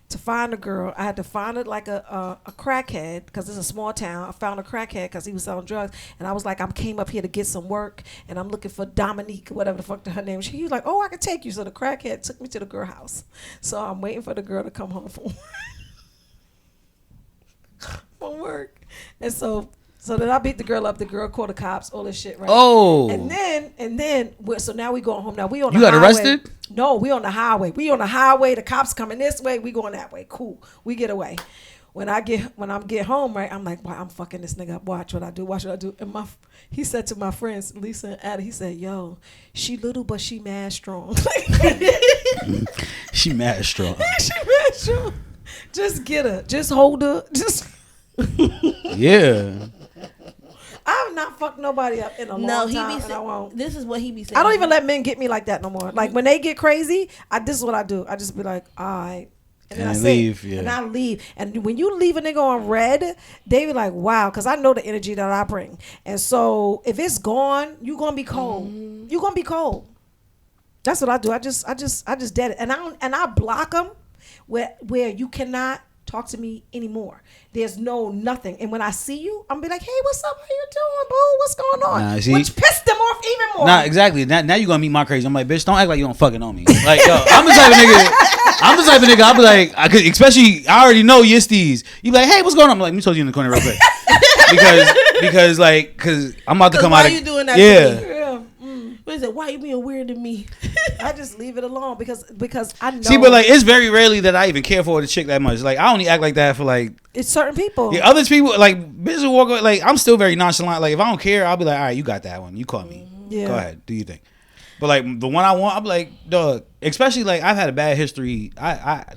to find a girl. I had to find it like a crackhead because it's a small town. I found a crackhead because he was selling drugs, and I was like, I came up here to get some work, and I'm looking for Dominique, whatever the fuck her name was. He was like, oh, I can take you. So the crackhead took me to the girl house. So I'm waiting for the girl to come home from work, and so then I beat the girl up. The girl called the cops, all this shit, right? Oh. And then, so now we going home. Now we on the You got highway. arrested? No, we on the highway. We on the highway. The cops coming this way. We going that way. Cool. We get away. When I get home, right, I'm like, wow, I'm fucking this nigga up. Watch what I do. Watch what I do. And he said to my friends, Lisa and Addie, he said, yo, she little, but she mad strong. She mad strong. She mad strong. Just get her. Just hold her. Just. Yeah. I have not fucked nobody up in a long time, and I won't. This is what he be saying. I don't even let men get me like that no more. Like, when they get crazy, this is what I do. I just be like, all right. And then I leave, sit, yeah. and I leave. And when you leave a nigga on red, they be like, wow, because I know the energy that I bring. And so if it's gone, you gonna be cold. You gonna be cold. That's what I do. I just dead it. And I block them where you cannot talk to me anymore. There's nothing. And when I see you, I'm be like, hey, what's up? How you doing, boo? What's going on? Nah, see, which pissed them off even more. Nah, exactly. Now you gonna meet my crazy. I'm like, bitch, don't act like you don't fucking know me. Like, yo, I'm the type of nigga. I'll be like, especially, I already know Yisties. You be like, hey, what's going on? I'm like, let me talk to you in the corner real quick. because I'm about to come out of. Why you doing that? Yeah. To me? What is it? Why you being weird to me? I just leave it alone because I know. See, but like, it's very rarely that I even care for the chick that much. Like, I only act like that for like. It's certain people. Yeah, other people, like, bitches will walk away. Like, I'm still very nonchalant. Like, if I don't care, I'll be like, all right, you got that one. You call me. Yeah. Go ahead. Do you think? But like, the one I want, I'll be like, dog. Especially like, I've had a bad history.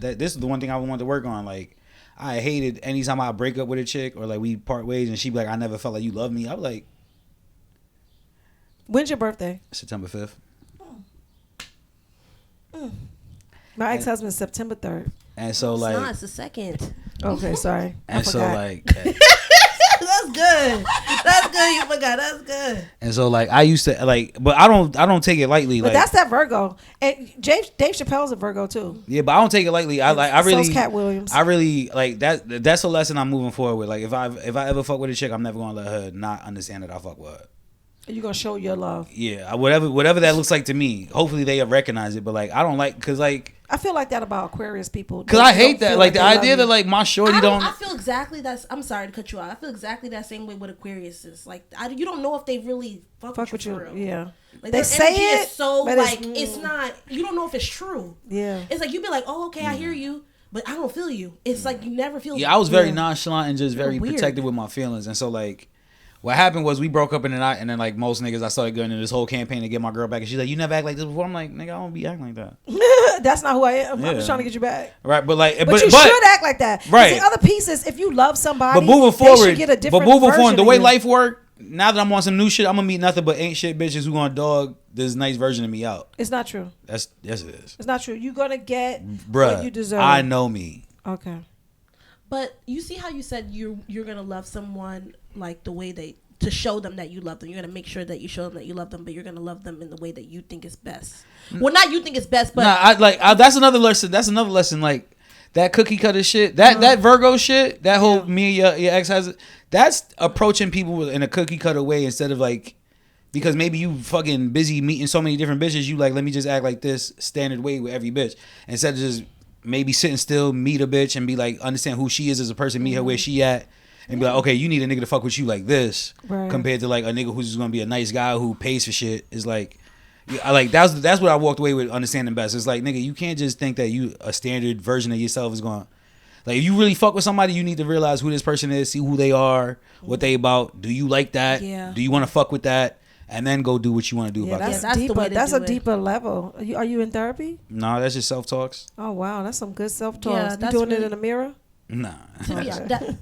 This is the one thing I want to work on. Like, I hated anytime I break up with a chick or like we part ways and she be like, I never felt like you loved me. I was like, when's your birthday? September 5th. My ex-husband's September 3rd. And so like, No, it's the 2nd. Okay, sorry. and so like, That's good. That's good. You forgot. That's good. and so like, I used to like, but I don't take it lightly. But Like, that's that Virgo. And Dave Chappelle's a Virgo too. yeah, but I don't take it lightly. I really, So's Cat Williams. I really like that. That's a lesson I'm moving forward with. Like, if I ever fuck with a chick, I'm never gonna let her not understand that I fuck with her. You're gonna show your love. Yeah, whatever that looks like to me. Hopefully they recognize it. But like, I don't like, cause like, I feel like that about Aquarius people. cause I hate that. Like, the they love idea you. that like my shorty don't. I feel exactly that. I'm sorry to cut you off. I feel exactly that same way with Aquarius is. Like, you don't know if they really fuck with you. For real. Yeah. Like, They their say energy it, is so but like it's not. You don't know if it's true. Yeah. It's like you be like, oh, okay, I hear you, but I don't feel you. It's like you never feel. Yeah, I was very nonchalant and just very Weird. protective with my feelings. And so like, what happened was we broke up in the night, and then like most niggas, I started going into this whole campaign to get my girl back, and she's like, "You never act like this before." I'm like, "Nigga, I don't be acting like that." That's not who I am. I'm Yeah. just trying to get you back. Right, but like, But you should act like that. Right. See, other pieces, if you love somebody, But moving they forward, should get a different the of way you. life work, now that I'm on some new shit, I'm gonna meet nothing but ain't shit bitches who gonna dog this nice version of me out. It's not true. Yes it is. It's not true. You're gonna get Bruh, what you deserve. I know me. Okay. But you see how you said you're gonna love someone like the way to show them that you love them. You're gonna make sure that you show them that you love them, but you're gonna love them in the way that you think is best. Well, not you think it's best, but That's another lesson. That's another lesson. Like that cookie cutter shit, that Virgo shit, that whole me and your ex has. That's approaching people in a cookie cutter way instead of like, because maybe you fucking busy meeting so many different bitches. You like, let me just act like this standard way with every bitch instead of just maybe sitting still, meet a bitch and be like, understand who she is as a person, meet her where she at. And be like, okay, you need a nigga to fuck with you like this, right, compared to like a nigga who's just gonna be a nice guy who pays for shit. Is like, that's what I walked away with understanding best. It's like, nigga, you can't just think that you a standard version of yourself is going. Like, if you really fuck with somebody, you need to realize who this person is, see who they are, what they about. Do you like that? Yeah. Do you want to fuck with that? And then go do what you want to do about that's that. that's the deeper. way to That's do a it. deeper level. Are you in therapy? No, that's just self talks. Oh wow, that's some good self talk. Yeah, you that's doing it really- in the mirror? Nah. To be honest,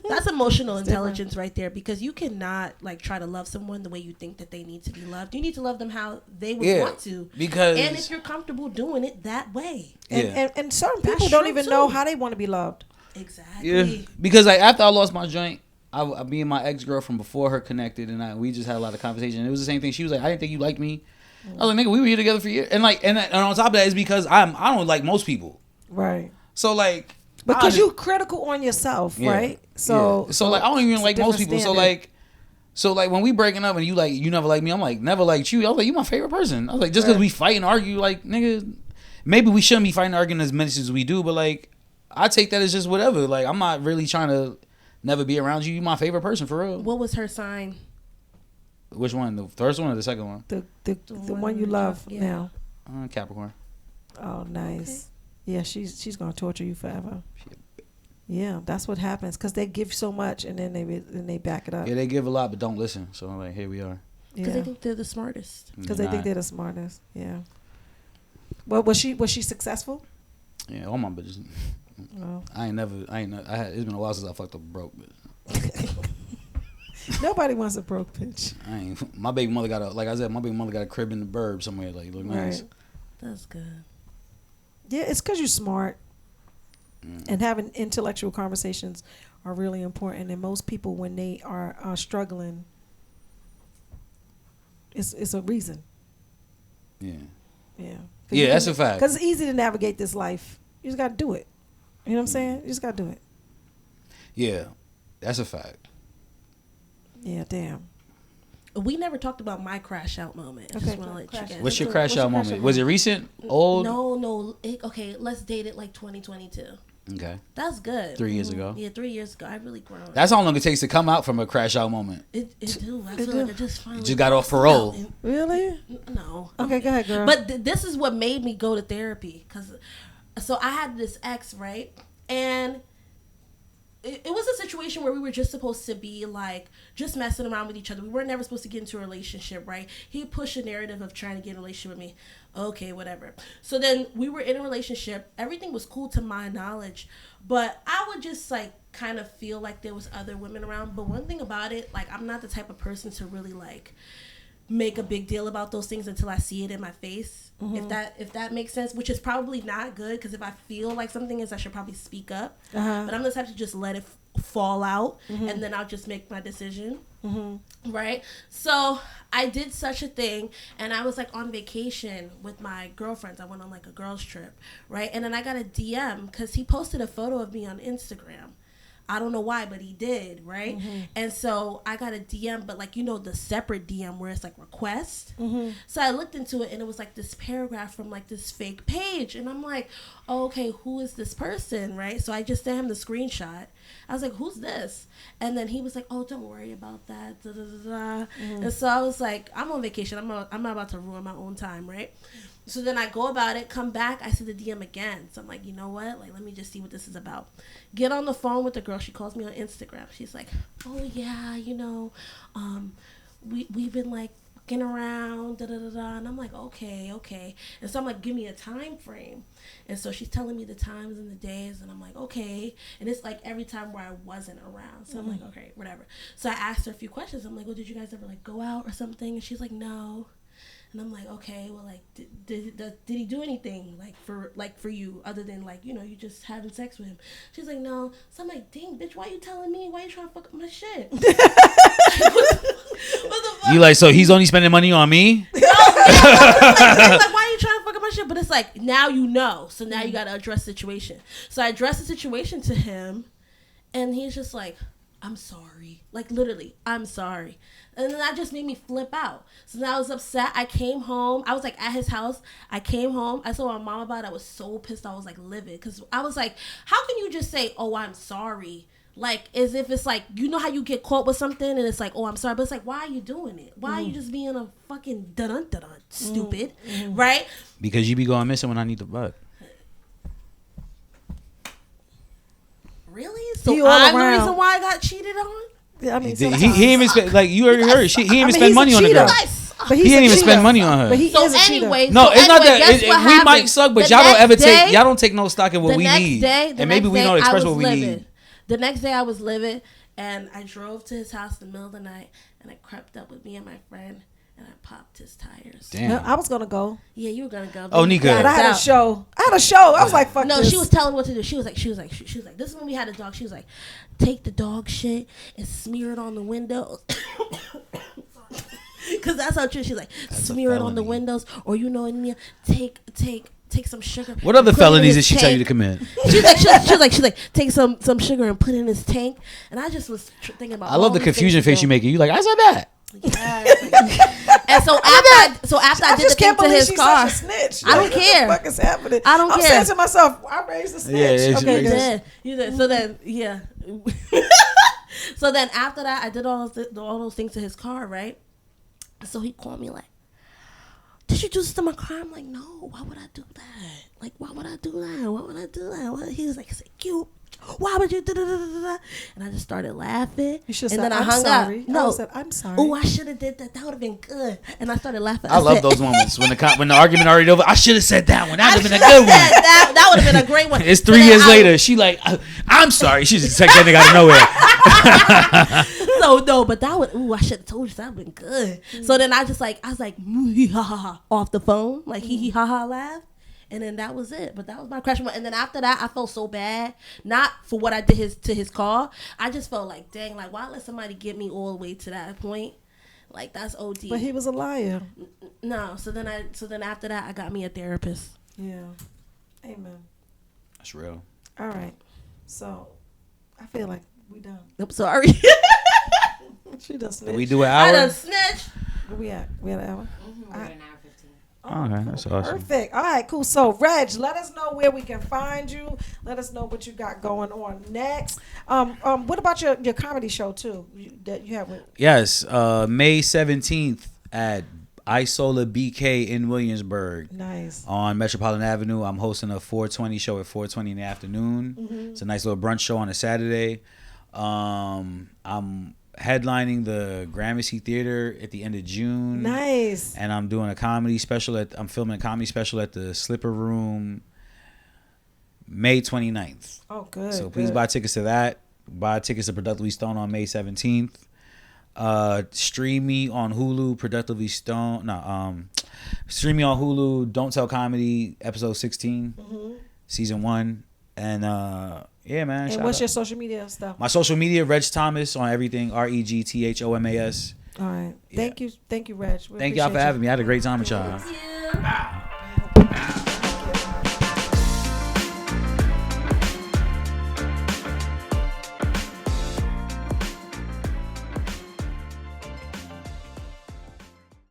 that's emotional intelligence right there, because you cannot like try to love someone the way you think that they need to be loved. You need to love them how they would want to, because and if you're comfortable doing it that way. And certain people That's don't true, even too. know how they want to be loved. Exactly. Yeah, because like after I lost my joint, I me and my ex-girlfriend before her connected, and we just had a lot of conversation. And it was the same thing. She was like, I didn't think you liked me. I was like, nigga, we were here together for years. And like, and on top of that is because I don't like most people. Right. So like, because you critical on yourself, right? So like I don't even like most people. Standard. So like when we breaking up and you never like me, I'm like never liked you. I was like, you my favorite person. I was like, just because we fight and argue, like nigga, maybe we shouldn't be fighting and arguing as much as we do, but like I take that as just whatever. Like I'm not really trying to never be around you. You my favorite person for real. What was her sign? Which one? The first one or the second one? The one you love now. Capricorn. Oh, nice. Okay. Yeah, she's gonna torture you forever. Yeah, that's what happens because they give so much and then they back it up. Yeah, they give a lot but don't listen. So like, here we are. Because they think they're the smartest. Because they think they're the smartest. Yeah. Well, was she successful? Yeah, all my bitches. Oh. It's been a while since I fucked up a broke bitch. Nobody wants a broke bitch. My baby mother got a crib in the burb somewhere. Like, look nice. Right. That's good. Yeah, it's because you're smart. And having intellectual conversations are really important. And most people, when they are struggling, it's a reason. Yeah. Yeah. Yeah, that's a fact. Because it's easy to navigate this life. You just got to do it. You know what I'm saying? You just got to do it. Yeah, that's a fact. Yeah, damn. We never talked about my crash out moment. I just want to let you guys. What's your crash out moment? Was it recent? Old? No. Okay, let's date it like 2022. Okay. That's good. 3 years ago. Yeah, 3 years ago. I really grown. That's how long it takes to come out from a crash out moment. It do. I feel like I just finally just got off parole. Really? No. Okay, go ahead, girl. But this is what made me go to therapy. So I had this ex, right? And it was a situation where we were just supposed to be like just messing around with each other. We were never supposed to get into a relationship, right? He pushed a narrative of trying to get in a relationship with me. Okay, whatever. So then we were in a relationship. Everything was cool to my knowledge, but I would just like kind of feel like there was other women around. But one thing about it, like I'm not the type of person to really like make a big deal about those things until I see it in my face. Mm-hmm. If that makes sense, which is probably not good, because if I feel like something is, I should probably speak up. But I'm the type to just let it fall out, and then I'll just make my decision. Right? So I did such a thing, and I was like on vacation with my girlfriends. I went on like a girls trip, right? And then I got a DM because he posted a photo of me on Instagram. I don't know why, but he did, right? And so I got a DM, but like, you know, the separate DM where it's like request. So I looked into it and it was like this paragraph from like this fake page. And I'm like, oh, okay, who is this person, right? So I just sent him the screenshot. I was like, who's this? And then he was like, oh, don't worry about that. Da, da, da, da. And so I was like, I'm on vacation. I'm not about to ruin my own time, right? So then I go about it, come back, I see the DM again. So I'm like, you know what? Like, let me just see what this is about. Get on the phone with the girl. She calls me on Instagram. She's like, oh, yeah, you know, we've been, like, fucking around, da-da-da-da. And I'm like, okay. And so I'm like, give me a time frame. And so she's telling me the times and the days. And I'm like, okay. And it's, like, every time where I wasn't around. So I'm like, okay, whatever. So I asked her a few questions. I'm like, well, did you guys ever, like, go out or something? And she's like, no. And I'm like, okay, well, like, did he do anything like for you other than like, you know, you just having sex with him? She's like, no. So I'm like, dang, bitch, why you telling me? Why you trying to fuck up my shit? What the fuck? You like, so he's only spending money on me? No, like, why are you trying to fuck up my shit? But it's like, now you know, so now you got to address the situation. So I addressed the situation to him, and he's just like, I'm sorry. Like, literally, I'm sorry. And then that just made me flip out. So then I was upset. I came home. I was, like, at his house. I came home. I told my mom about it. I was so pissed. I was, like, livid. Because I was like, how can you just say, oh, I'm sorry? Like, as if it's, like, you know how you get caught with something and it's, like, oh, I'm sorry. But it's, like, why are you doing it? Why are you just being a fucking dun-dun-dun-dun, stupid? Right? Because you be going missing when I need the buck. Really? So I'm the reason why I got cheated on? Yeah, I mean, he even spent, like, you already heard, he even spend money on the girl. Nice. But He he's ain't a even cheater. spend money on her. But he So is a cheater. anyway, No, it's not that. guess what We might happened? suck, but The y'all don't ever next day- take. Y'all don't take no stock in what the we next need. day, the And maybe next we day, don't express I what was we livid. need. The next day I was livid, and I drove to his house in the middle of the night, and I crept up with me and my friend, and I popped his tires. Damn. I was gonna go. Yeah, you were gonna go. Onika. But I had a Out. show. I was like, fuck No, this. she was telling me what to do. She was like, this is when we had a dog. She was like, take the dog shit and smear it on the window. Because that's how true. She's like, smear it on the felony. windows, or Ania, take some sugar. What other put it in felonies did his she tell you to tank." commit? She's like, take some sugar and put it in his tank. And I just was thinking about. I love the confusion face you make. You like, I said that. And so after I did the just thing can't to believe his she's car, such a snitch. I don't care. What the fuck is happening? I don't I'm care. saying to myself, I raised a snitch. Yeah, okay, it's- good. You did. So then, yeah. So then after that, I did all those things to his car, right? So he called me like, did you do this to my car? I'm like, no, why would I do that? Like, why would I do that? Why would I do that? What? He was like, you, why would you do that? And I just started laughing. You should and have then said, I hung sorry. up. No. I said, I'm sorry. Oh, I should have did that. That would have been good. And I started laughing. I love said, those moments when the argument already over. I should have said that one. That would have been a good one. That would have been a great one. It's So 3 then years I- later. She like, I'm sorry. She just text that nigga out of nowhere. No, but that would. Ooh, I should have told you that would have been good. So then I was like, hee ha ha ha off the phone, like hee hee ha ha laugh, and then that was it. But that was my crash moment. And then after that, I felt so bad, not for what I did to his car. I just felt like, dang, like why let somebody get me all the way to that point? Like that's OD. But he was a liar. No. So then after that, I got me a therapist. Yeah. Amen. That's real. All right. So, I feel like we done. I'm sorry. She done snitched. We do an I hour. done snitched. Where we at? We at an hour? We're at an hour 15. Okay, that's awesome. Perfect. All right, cool. So, Reg, let us know where we can find you. Let us know what you got going on next. What about your comedy show too? That you have with Yes, May 17th at Isola BK in Williamsburg. Nice. On Metropolitan Avenue. I'm hosting a 420 show at 4:20 in the afternoon. Mm-hmm. It's a nice little brunch show on a Saturday. I'm headlining the Gramercy Theater at the end of June. Nice. And I'm doing a comedy special I'm filming a comedy special at the Slipper Room May 29th. Oh, good. So please good. buy tickets to that. Buy tickets to Productively Stoned on May 17th. Stream me on Hulu, Productively Stoned. Stream me on Hulu, Don't Tell Comedy, episode 16, season 1. And yeah, man. And what's your social media stuff? My social media, Reg Thomas on everything, RegThomas. All right. Yeah. Thank you, Reg. We Thank y'all for appreciate you. having me. I had a great time with y'all. Thank you.